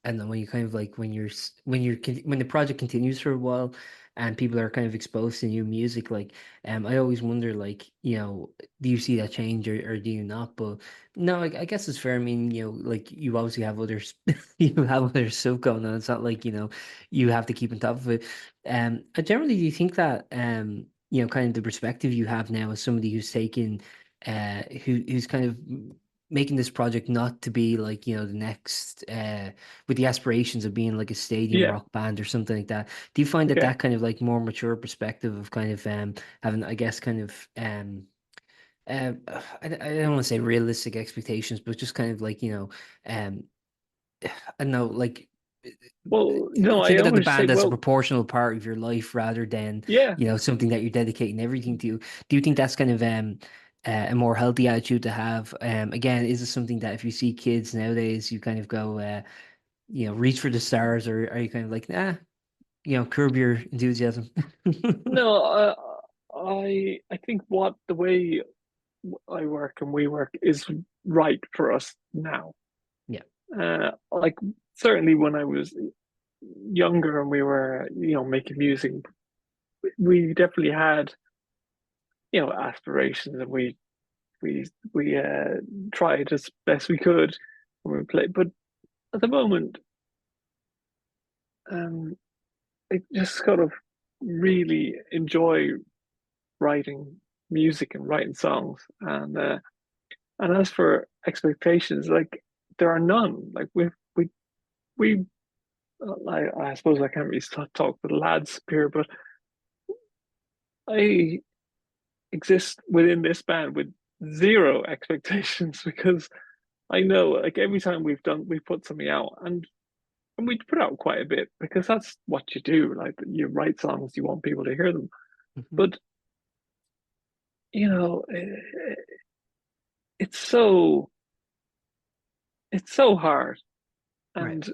and then when you kind of like when the project continues for a while and people are kind of exposed to new music, like I always wonder like, do you see that change or do you not? But no, I guess it's fair. I mean, like you obviously have others you have other stuff going on. It's not like, you have to keep on top of it. Generally do you think that kind of the perspective you have now as somebody who's taken who's kind of making this project not to be like, the next with the aspirations of being like a stadium yeah, rock band or something like that. Do you find that okay. that kind of like more mature perspective of kind of having, I guess, kind of I don't want to say realistic expectations, but just kind of like, um, I don't know, like Well, no, I thinking of the always say, band as a well, proportional part of your life rather than, yeah, something that you're dedicating everything to. Do you think that's kind of a more healthy attitude to have? Again, is it something that if you see kids nowadays, you kind of go, reach for the stars, or are you kind of like, nah, curb your enthusiasm? no, I think what the way I work and we work is right for us now. Yeah. Like certainly when I was younger and we were, making music, we definitely had, aspirations, and we tried as best we could when we played. But at the moment, um, I just kind of really enjoy writing music and writing songs. And as for expectations, like there are none. Like we I suppose I can't really talk for the lads here, but I exist within this band with zero expectations because I know like every time we put something out, and we put out quite a bit because that's what you do. Like you write songs, you want people to hear them. Mhm. But you know, it's so it's so hard, Right. and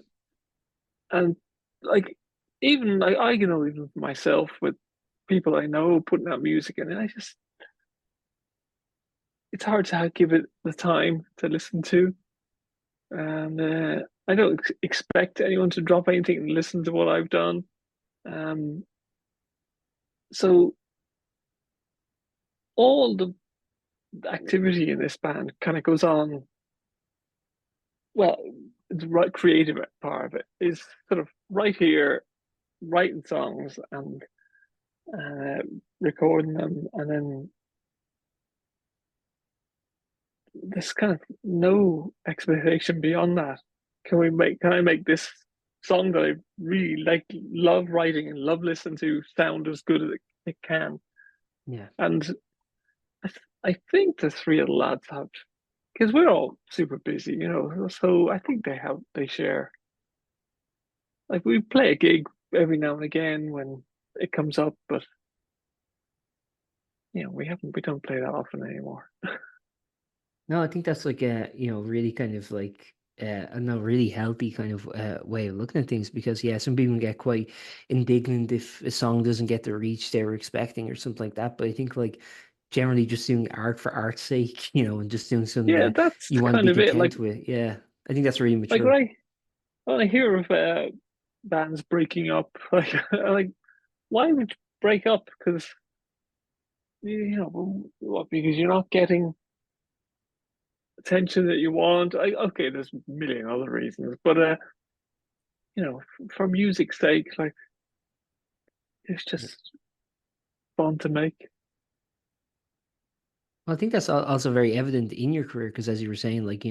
and like even like I even for myself with people I know putting out music, and I just it's hard to give it the time to listen to, and I don't expect anyone to drop anything and listen to what I've done. Um, so all the activity in this band kind of goes on. Well, the right creative part of it is sort of right here, writing songs and uh, recording them, and then there's kind of no expectation beyond that. Can I make this song that I really like, love writing and love listening to sound as good as it can? Yeah. And I think the three of the lads have, because we're all super busy, so I think they share. Like we play a gig every now and again when it comes up, but we don't play that often anymore. No, I think that's like a, really kind of like a no really healthy kind of way of looking at things because yeah, some people get quite indignant if a song doesn't get the reach they were expecting or something like that. But I think like generally just doing art for art's sake, and just doing something Yeah, that that's you want to kind be of it. Like content with. Yeah, I think that's really like mature. when I hear of bands breaking up, like like why would you break up? Because what? Because you're not getting attention that you want. Okay, there's a million other reasons, but for music's sake, like it's just fun to make. Well, I think that's also very evident in your career because, as you were saying, like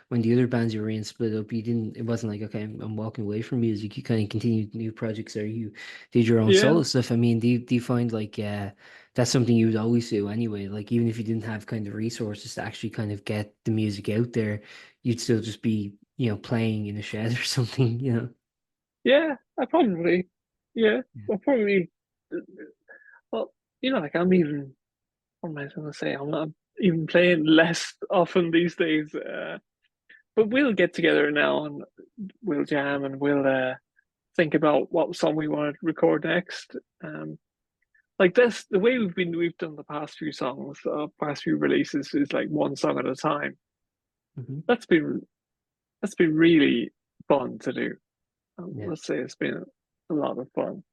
when the other bands you were in split up, you didn't. It wasn't like okay, I'm walking away from music. You kind of continued new projects, or you did your own Yeah, solo stuff. I mean, do you find like that's something you would always do anyway? Like even if you didn't have kind of resources to actually kind of get the music out there, you'd still just be playing in a shed or something. Yeah, I probably, yeah, Yeah. well, probably, well, like I'm even, what am I going to say? I'm not even playing less often these days. But we'll get together now and we'll jam and we'll think about what song we want to record next. Like this, the way we've done the past few songs, past few releases is like one song at a time. Hmm. That's been really fun to do. Yeah. Let's say it's been a lot of fun.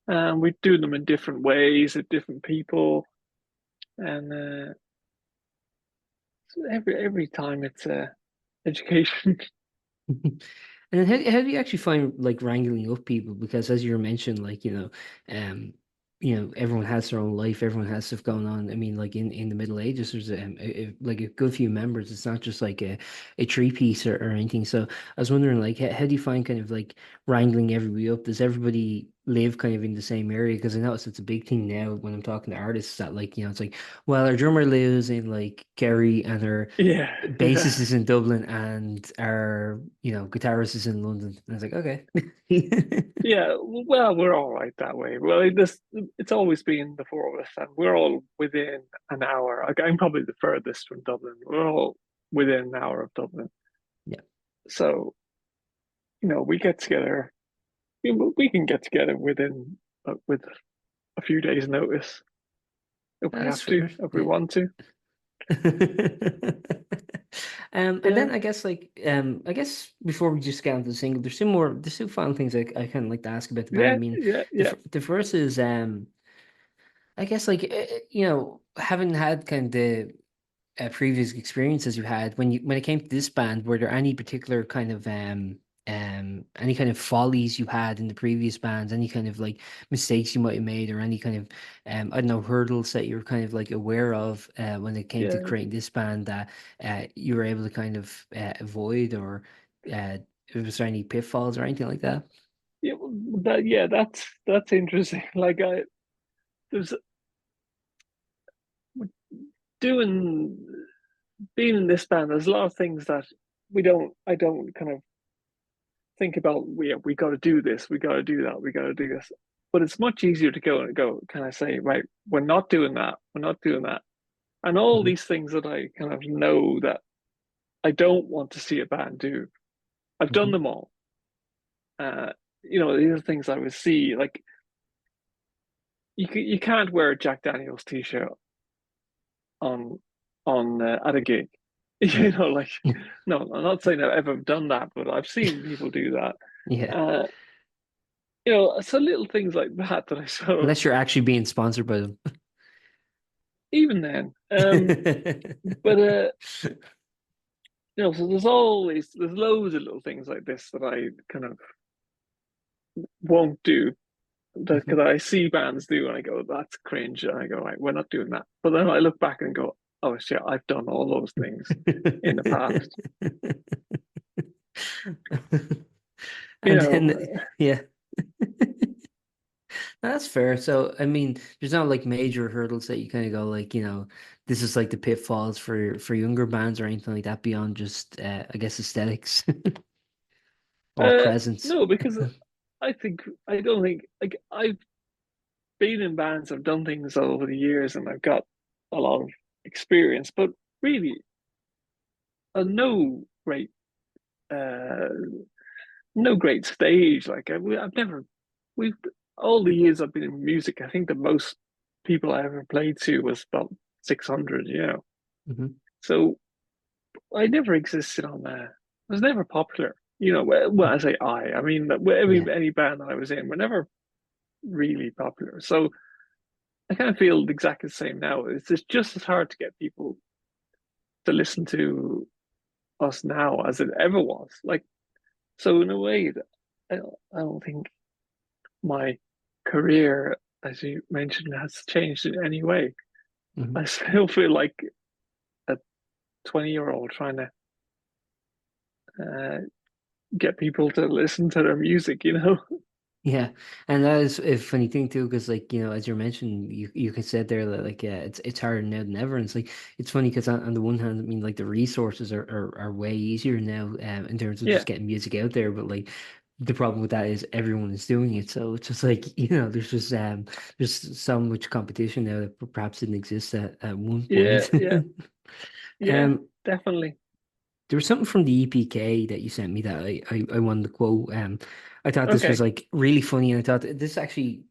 And we do them in different ways with different people, and every time it's education. And then how do you actually find like wrangling up people? Because as you mentioned, like, um, everyone has their own life, everyone has stuff going on. I mean, like in the Middle Ages, there's like a good few members. It's not just like a three piece or anything. So I was wondering, like, how do you find kind of like wrangling everybody up? Does everybody live kind of in the same area? Because I notice it's a big thing now when I'm talking to artists that, like, it's like, well, our drummer lives in like Kerry and our Yeah, yeah. bassist is in Dublin and our, guitarist is in London. And I was like, okay. Yeah, well, we're all right that way. Well, it's always been the four of us, and we're all within an hour. Like, I'm probably the furthest from Dublin. We're all within an hour of Dublin. Yeah, So, we get together. We can get together within with a few days' notice if we that's have to, fair. if we Yeah. want to. And Yeah, then I guess before we just get into the single, there's two final things I kind of like to ask about the band. I yeah, mean, yeah, yeah, the first is I guess like having had kind of the previous experiences you had when it came to this band, were there any particular kind of any kind of follies you had in the previous bands, any kind of like mistakes you might have made, or any kind of I don't know, hurdles that you were kind of like aware of when it came to yeah, creating this band that you were able to kind of avoid, or was there any pitfalls or anything like that? yeah. That's interesting. Like there's doing being in this band. There's a lot of things that I don't kind of think about. We got to do this. We got to do that. We got to do this. But it's much easier to go. Can I say, right? We're not doing that. We're not doing that. And all Hmm. these things that I kind of know that I don't want to see a band do. I've done Hmm. them all. These are things I would see. Like you can't wear a Jack Daniels t-shirt on at a gig. Yeah. Like no, I'm not saying I've ever done that, but I've seen people do that. Yeah. Uh, so little things like that that I sort of Unless you're actually being sponsored by them. even then. But so there's loads of little things like this that I kind of won't do Mhm. that I see bands do and I go, that's cringe. And I go, right, we're not doing that. But then I look back and go, oh shit, I've done all those things in the past. You And know, then, yeah, that's fair. So, I mean, there's not like major hurdles that you kind of go like, this is like the pitfalls for younger bands or anything like that beyond just, I guess, aesthetics or presence. no, because I don't think like I've been in bands, I've done things over the years, and I've got a lot of experience. But really, no great, uh, no great stage. Like I've never, we've all the years I've been in music. I think the most people I ever played to was about 600. Hmm. So I never existed on that. I was never popular. When I say I mean Yeah. any band that I was in were never really popular. So I kind of feel exactly the same now. It's just as hard to get people to listen to us now as it ever was. Like, so in a way, I don't think my career, as you mentioned, has changed in any way. Hmm. I still feel like a 20-year-old trying to uh, get people to listen to their music. Yeah, and that is a funny thing too, because like as you mentioned, you can said there that like yeah, it's harder now than ever. And it's like it's funny because on the one hand, I mean like the resources are way easier now in terms of Yeah, just getting music out there, but like the problem with that is everyone is doing it, so it's just like there's so much competition now that perhaps didn't exist at one yeah, point. yeah, yeah, Um, definitely. there was something from the EPK that you sent me that I wanted to quote. I thought this was Okay, like really funny, and I thought this actually,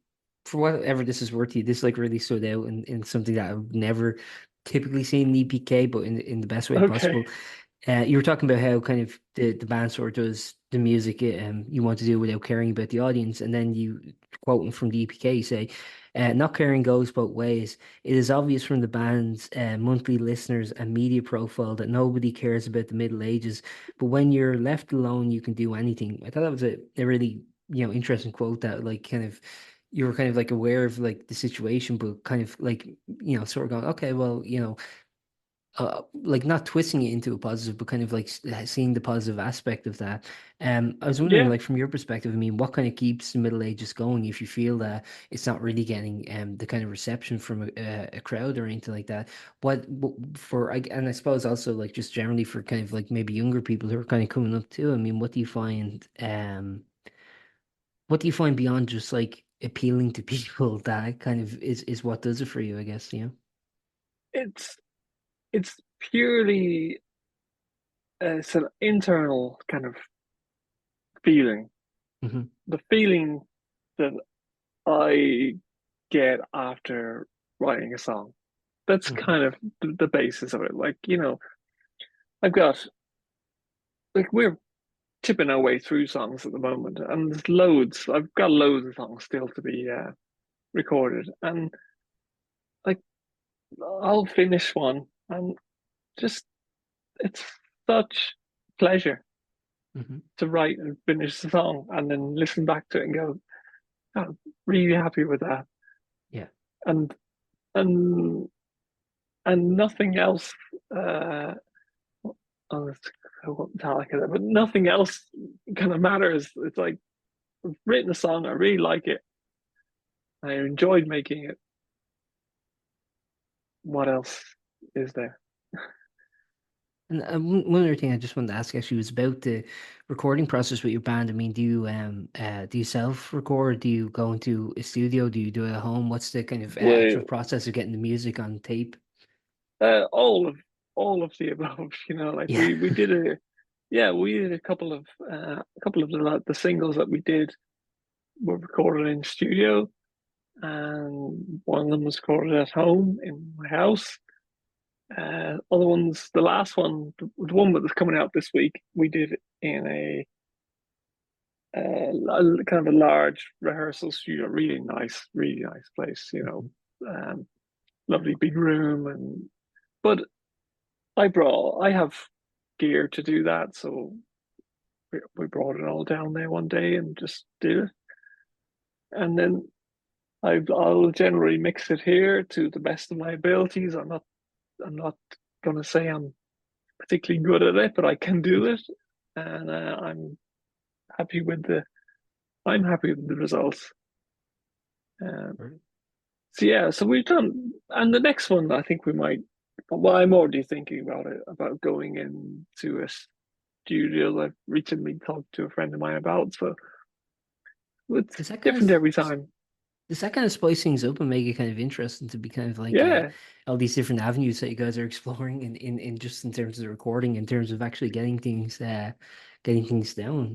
for whatever this is worth to you, this like really stood out in something that I've never typically seen in EPK, but in the best way okay, possible. You were talking about how kind of the band sort of does the music you want to do without caring about the audience, and then you quoting from the EPK, you say, "Not caring goes both ways. It is obvious from the band's monthly listeners and media profile that nobody cares about the Middle Ages, but when you're left alone, you can do anything." I thought that was a really interesting quote that like kind of you were kind of like aware of like the situation, but kind of like sort of going, okay, well, like not twisting it into a positive, but kind of like seeing the positive aspect of that. I was wondering, yeah. like from your perspective, I mean, what kind of keeps the Middle Ages going if you feel that it's not really getting the kind of reception from a crowd or anything like that? What for? And I suppose also like just generally for kind of like maybe younger people who are kind of coming up too. I mean, what do you find? What do you find beyond just like appealing to people that kind of is what does it for you? I guess, yeah. It's it's purely it's an internal kind of feeling. Hmm. The feeling that I get after writing a song. That's Hmm. kind of the basis of it. Like, I've got like we're chipping our way through songs at the moment, and there's loads. I've got loads of songs still to be recorded, and like I'll finish one, and just it's such pleasure Hmm. to write and finish the song, and then listen back to it and go, "Oh, I'm really happy with that," Yeah. and and and nothing else. Uh, oh, it's Metallica, but nothing else kind of matters. It's like I've written a song, I really like it, I enjoyed making it. What else is there? And one other thing I just wanted to ask actually was about the recording process with your band. I mean, do you self-record? Do you go into a studio? Do you do it at home? What's the kind of actual Well, process of getting the music on tape? uh, all of all of the above. Like Yeah. we did we did a couple of the singles that we did were recorded in studio, and one of them was recorded at home in my house. Other ones, the last one, the one that was coming out this week, we did in kind of a large rehearsal studio, really nice place. Mhm. Lovely big room, and but I have gear to do that, so we brought it all down there one day and just did it, and then I'll generally mix it here to the best of my abilities. I'm not going to say I'm particularly good at it, but I can do it, and happy with the I'm happy with the results. Um, Right. so yeah, so we've done, and the next one I think we might. Well, I'm already thinking about it about going into a studio that I've recently talked to a friend of mine about. So it's Does that kind different of every time. does that kind of spice things up and make it kind of interesting to be kind of like Yeah, all these different avenues that you guys are exploring in just in terms of the recording, in terms of actually getting things down.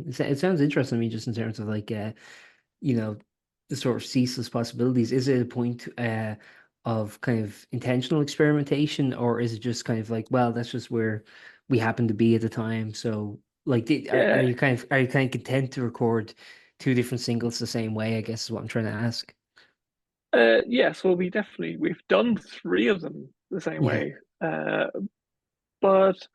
It sounds interesting to me just in terms of like you know, the sort of ceaseless possibilities. Is it a point of kind of intentional experimentation, or is it just kind of like, well, that's just where we happen to be at the time? So, like, are yeah. you kind of content to record two different singles the same way? I guess is what I'm trying to ask. Yes, well, we've done three of them the same Yeah. way. But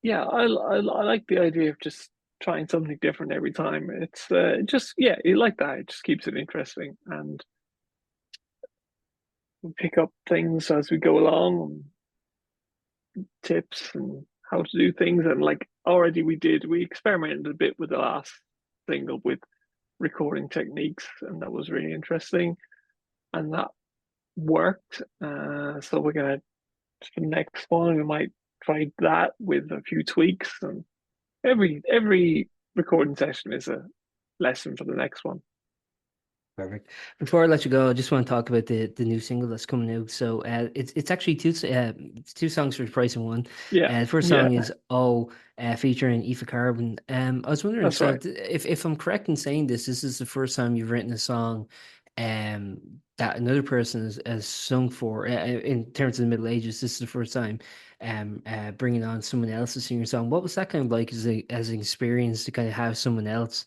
yeah, I like the idea of just trying something different every time. It's just yeah, you like that. It just keeps it interesting, and we pick up things as we go along, and tips and how to do things. And like already we experimented a bit with the last single with recording techniques, and that was really interesting, and that worked. So we're gonna for the next one we might try that with a few tweaks, and every recording session is a lesson for the next one. Perfect. Before I let you go, I just want to talk about the new single that's coming out. So it's actually it's two songs for the price of one. Yeah, The first yeah, song is "Oh," featuring Aoife Carbin. I was wondering, that's so right. if I'm correct in saying this is the first time you've written a song, that another person has sung for. In terms of the Middle Ages, this is the first time, bringing on someone else to sing your song. What was that kind of like as an experience to kind of have someone else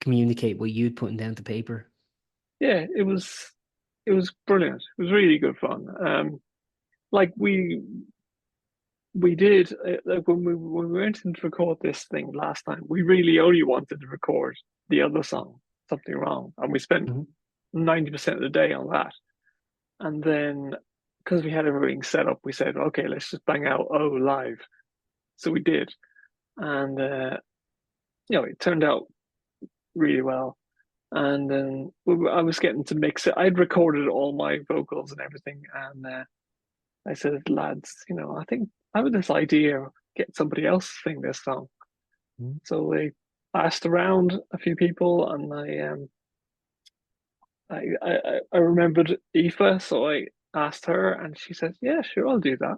communicate what you'd putting down to paper? Yeah, it was brilliant. It was really good fun. Like we did like when we went in to record this thing last time, we really only wanted to record the other song, Something Wrong, and we spent Hmm. 90% of the day on that. And then because we had everything set up, we said, okay, let's just bang out "Oh" live. So we did, and it turned out really well. And then I was getting to mix it. I'd recorded all my vocals and everything, and I said, lads, I think I have this idea, get somebody else to sing this song. So I asked around a few people, and I remembered Aoife, so I asked her, and she said, "Yeah, sure, I'll do that."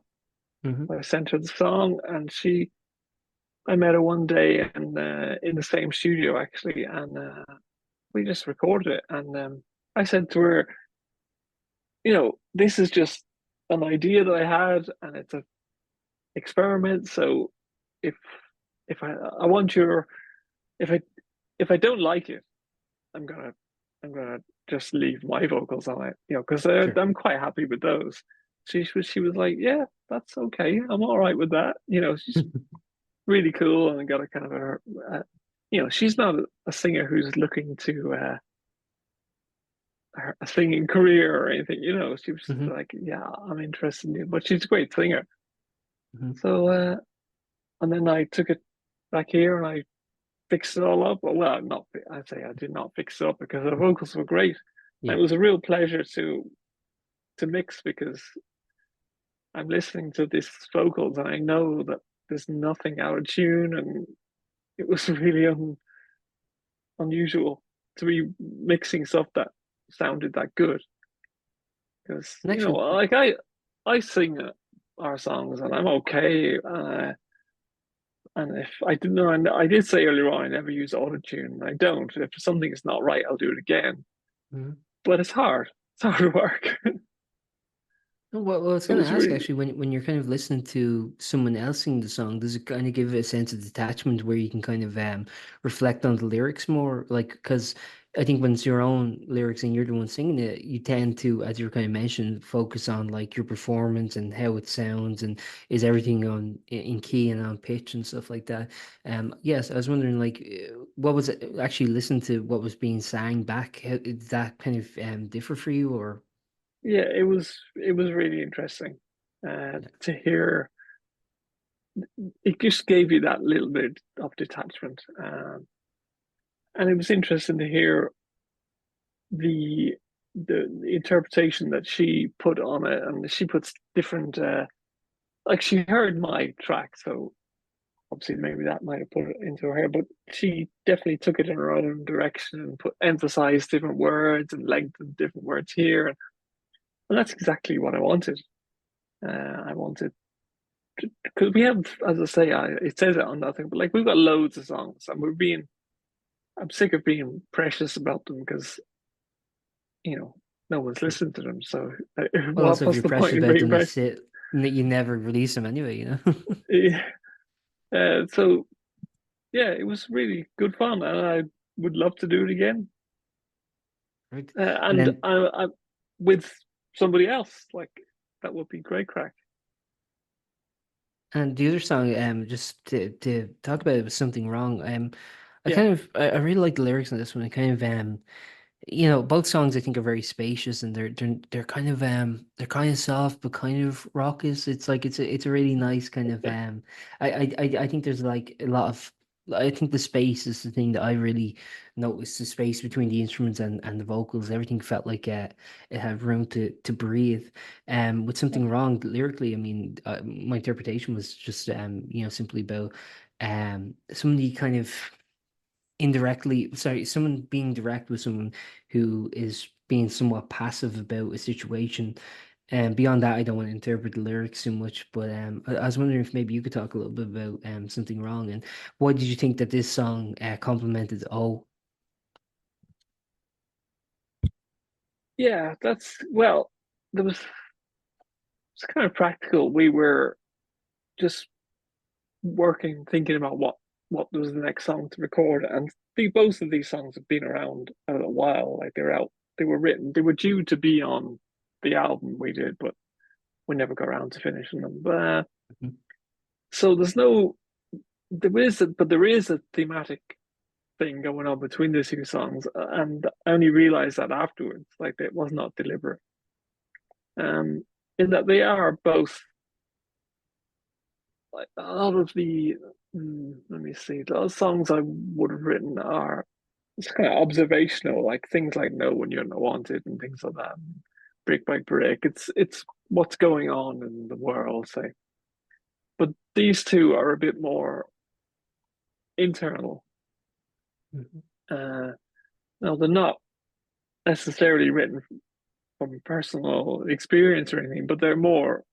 Hmm. I sent her the song, and I met her one day and in the same studio actually, and we just recorded it. And I said to her, this is just an idea that I had, and it's an experiment. So if I want your if I if I don't like it, I'm gonna I'm gonna just leave my vocals on it, because Sure. I'm quite happy with those. She was like, yeah, that's okay. I'm all right with that. She's really cool, and got a kind of she's not a singer who's looking to a singing career or anything. She was just Hmm. like, yeah, I'm interested in you, but she's a great singer. Hmm. So and then I took it back here and I fixed it all up. Well, not I'd say I did not fix it up because the vocals were great. And Yeah. it was a real pleasure to mix because I'm listening to this vocals and I know that there's nothing out of tune, and it was really unusual to be mixing stuff that sounded that good. Because And actually, like I sing our songs and I'm okay. And if I didn't know, and I did say earlier on, I never use autotune. I don't. If something is not right, I'll do it again. mhm. But it's hard. It's hard work. Oh, well, I was It going to was ask really, actually, when you're kind of listening to someone else sing the song, does it kind of give it a sense of detachment where you can kind of reflect on the lyrics more? Like, because I think when it's your own lyrics and you're the one singing it, you tend to, as you kind of mentioned, focus on like your performance and how it sounds and is everything in key and on pitch and stuff like that. Yes, I was wondering like, what was it actually listen to what was being sang back? How, did that kind of differ for you or? yeah, it was really interesting to hear. It just gave you that little bit of detachment, and it was interesting to hear the the interpretation that she put on it, and she puts different. Like she heard my track, so obviously maybe that might have put it into her hair, but she definitely took it in her own direction and put emphasized different words and lengthened different words here, and that's exactly what I wanted. I wanted because we have, as I say, it says it on that thing, but like we've got loads of songs, and I'm sick of being precious about them because you know no one's listened to them. So Well, also, if what's you're the point precious in about being them, you precious? sit, you never release them anyway, you know? Yeah. So yeah, it was really good fun, and I would love to do it again. Right. And And then, I with somebody else, like that would be great crack. and the other song, just to talk about it was something wrong. Yeah, I really like the lyrics in this one. I kind of, both songs I think are very spacious and they're kind of soft but kind of raucous. It's like it's a really nice kind of I think there's like a lot of I think the space is the thing that I really noticed. The space between the instruments and the vocals, everything felt like it had room to breathe. With something wrong lyrically, I mean, my interpretation was just simply about somebody kind of indirectly, sorry, someone being direct with someone who is being somewhat passive about a situation. And beyond that, I don't want to interpret the lyrics too much, but I was wondering if maybe you could talk a little bit about something wrong, and what did you think that this song complemented? Oh, Yeah, that's well, there was it's kind of practical. We were just working, thinking about what was the next song to record, and both of these songs have been around a little while. Like they're out, they were written, they were due to be on the album we did, but we never got around to finishing them. mhm. So there is a thematic thing going on between the two songs, and I only realized that afterwards. Like it was not deliberate. Um, in that they are both like a lot of the let me see, those songs I would have written are it's kind of observational, like things like "Know When You're Not Wanted" and things like that. Brick by brick, it's what's going on in the world, say. But these two are a bit more internal. Mhm. No, they're not necessarily written from personal experience or anything, but they're more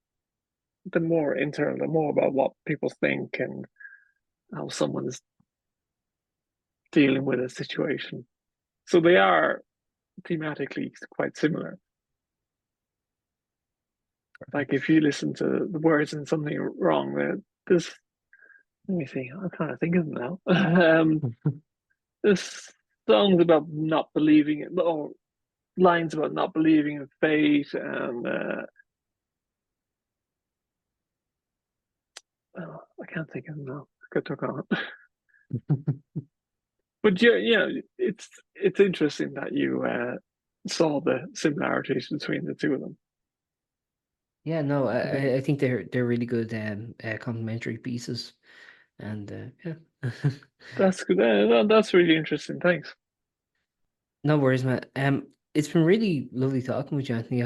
internal. They're more about what people think and how someone's dealing with a situation. So they are thematically quite similar. Like if you listen to the words in Something Wrong, there's let me see, I'm trying to think of them now. There's songs about not believing it, or lines about not believing in fate, and oh, I can't think of them now. Good talk on. But yeah, it's interesting that you saw the similarities between the two of them. Yeah, no, I think I think they're really good complementary pieces, and yeah. that's good. That's really interesting. Thanks. No worries, man. It's been really lovely talking with you, Anthony.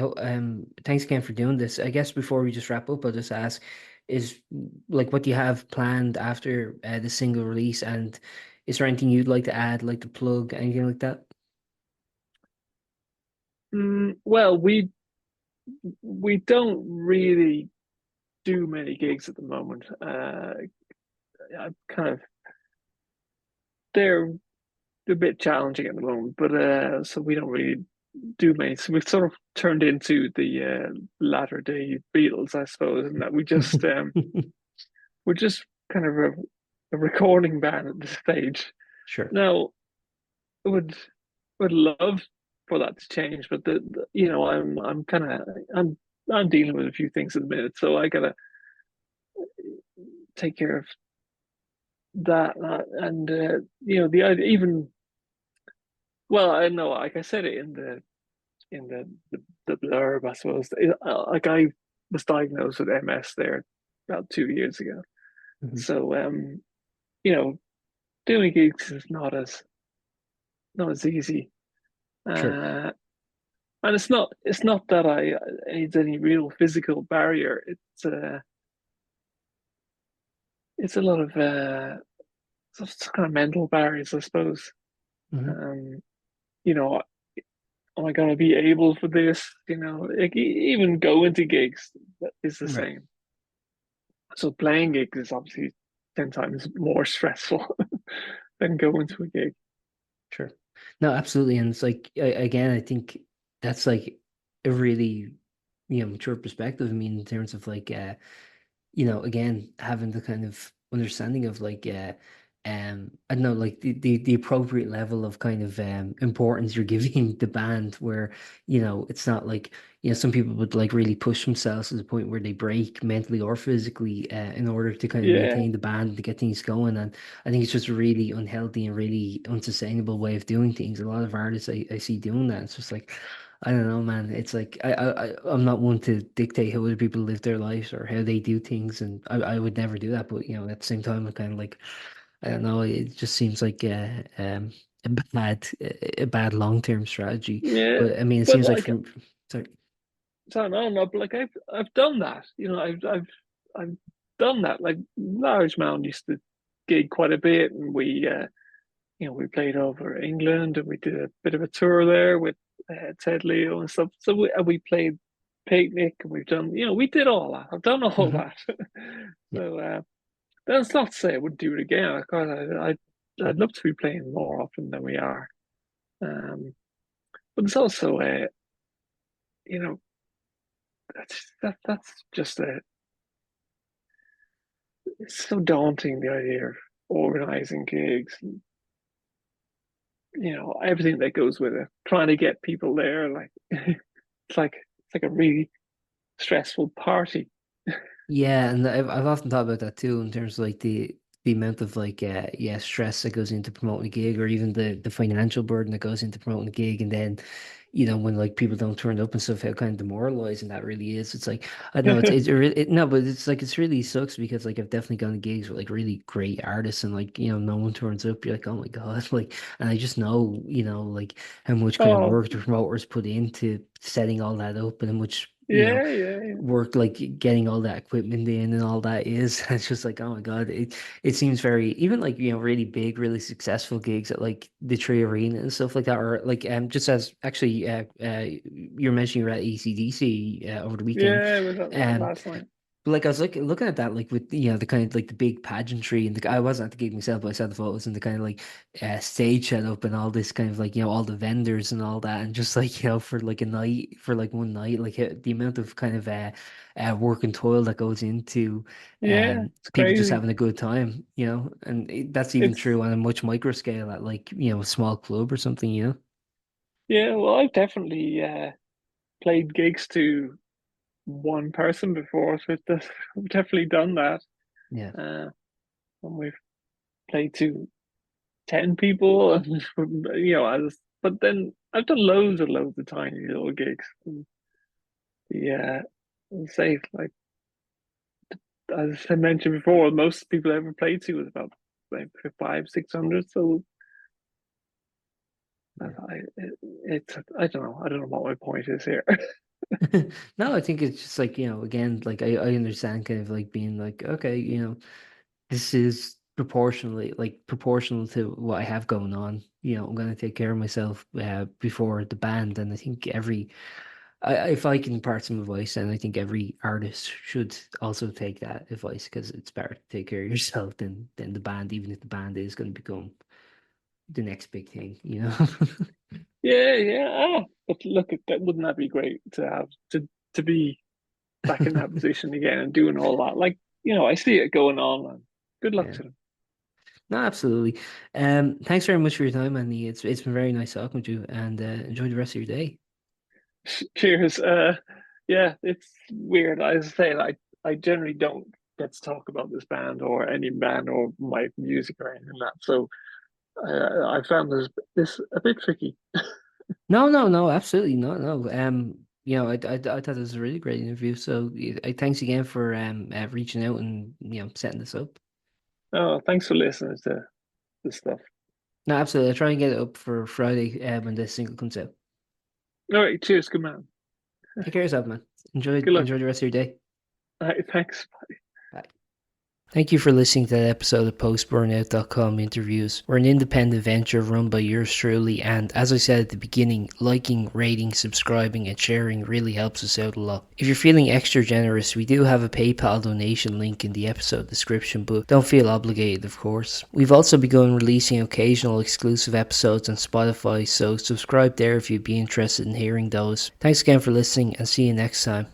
Thanks again for doing this. I guess before we just wrap up, I'll just ask, is like what do you have planned after the single release, and is there anything you'd like to add, like to plug, anything like that? Well, we don't really do many gigs at the moment. I kind of they're a bit challenging at the moment, but so we don't really do many. So we've sort of turned into the latter day Beatles, I suppose, and that we're just kind of a recording band at this stage. Sure. Now, I would love for that to change, but I'm kind of I'm dealing with a few things at the minute, so I gotta take care of that, and the idea even well, I know, like I said it in the blurb, I suppose. Like I was diagnosed with MS there about 2 years ago, Mhm. so you know, doing gigs is not as easy, Sure. uh, and it's not that it's any real physical barrier. It's a lot of kind of mental barriers, I suppose. Hmm. Um, you know, am I going to be able for this? Like even going to gigs is the Right. same. So playing gigs is obviously 10 times more stressful than going to a gig. Sure. No, absolutely. And it's like, again, I think that's like a really, mature perspective. I mean, in terms of like, again, having the kind of understanding of like, I don't know, like the appropriate level of kind of importance you're giving the band, where, it's not like, some people would like really push themselves to the point where they break mentally or physically in order to kind of Yeah, maintain the band to get things going. And I think it's just a really unhealthy and really unsustainable way of doing things. A lot of artists I see doing that. It's just like, I don't know, man. It's like I'm not one to dictate how other people live their lives or how they do things, and I would never do that. But at the same time, I'm kind of like I don't know. It just seems like a bad long-term strategy. Yeah, But I mean, it but seems like like, from sorry. so no, no, but like I've done that. I've done that. Like Large Mound used to gig quite a bit, and we played over England, and we did a bit of a tour there with Ted Leo and stuff. So we played Picnic, and we've done, we did all that. I've done all Mhm. that. Yeah. So that's not to say I wouldn't do it again. I'd love to be playing more often than we are. But it's also, you know, that's just it's so daunting, the idea of organizing gigs, and everything that goes with it. Trying to get people there, like it's like a really stressful party. Yeah, and I've often thought about that too in terms of like the amount of like stress that goes into promoting a gig, or even the financial burden that goes into promoting a gig, and then when like people don't turn up and stuff, how kind of demoralizing that really is. It's like I don't know, no, but it's like it's really sucks because like I've definitely gone to gigs with like really great artists, and like no one turns up. You're like, oh my God, like, and I just know like how much kind of Oh, work the promoters put into setting all that up, and how much yeah, yeah, yeah. work like getting all that equipment in and all that is. It's just like, oh my God, it seems very, even like really big, really successful gigs at like the Tree Arena and stuff like that, or like just as actually you're mentioning you're at ECDC over the weekend. Yeah, it was um last night. but like I was looking at that, like with the kind of like the big pageantry, and I wasn't at the gig myself, but I saw the photos and the kind of like stage setup and all this kind of like all the vendors and all that, and just like for like a night, for like one night, like the amount of kind of work and toil that goes into Yeah, it's people just crazy. having a good time, and that's even It's true on a much micro scale at like a small club or something. Yeah, well, I've definitely played gigs to one person before, so I've definitely done that. Yeah. Uh, and we've played to 10 people, and but then I've done loads of tiny little gigs. And say, like, as I mentioned before, most people I ever played to was about like 500-600. So Yeah. I don't know what my point is here. No, I think it's just like, again, like I understand kind of like being like, okay, this is proportional to what I have going on. I'm gonna take care of myself before the band, and I think if I can impart some advice, and I think every artist should also take that advice, because it's better to take care of yourself than the band, even if the band is going to become the next big thing. Yeah, yeah. But look, wouldn't that be great to have to be back in that position again and doing all that? Like, I see it going on, and good luck Yeah. to them. No, absolutely. Thanks very much for your time, Andy. It's been very nice talking to you, and enjoy the rest of your day. Cheers. Yeah, it's weird. As I say, I generally don't get to talk about this band or any band or my music or anything like that. So I found this a bit tricky. No, no, no, absolutely not. No. I thought it was a really great interview. So thanks again for reaching out and setting this up. Oh, thanks for listening to this stuff. No, absolutely. I'll try and get it up for Friday when the single comes out. All right, cheers, good man. Take care of yourself, man. Enjoy Good luck. enjoy the rest of your day. All right, thanks. Bye. Thank you for listening to that episode of Post-Burnout.com interviews. We're an independent venture run by yours truly, and as I said at the beginning, liking, rating, subscribing, and sharing really helps us out a lot. If you're feeling extra generous, we do have a PayPal donation link in the episode description, but don't feel obligated, of course. We've also begun releasing occasional exclusive episodes on Spotify, so subscribe there if you'd be interested in hearing those. Thanks again for listening, and see you next time.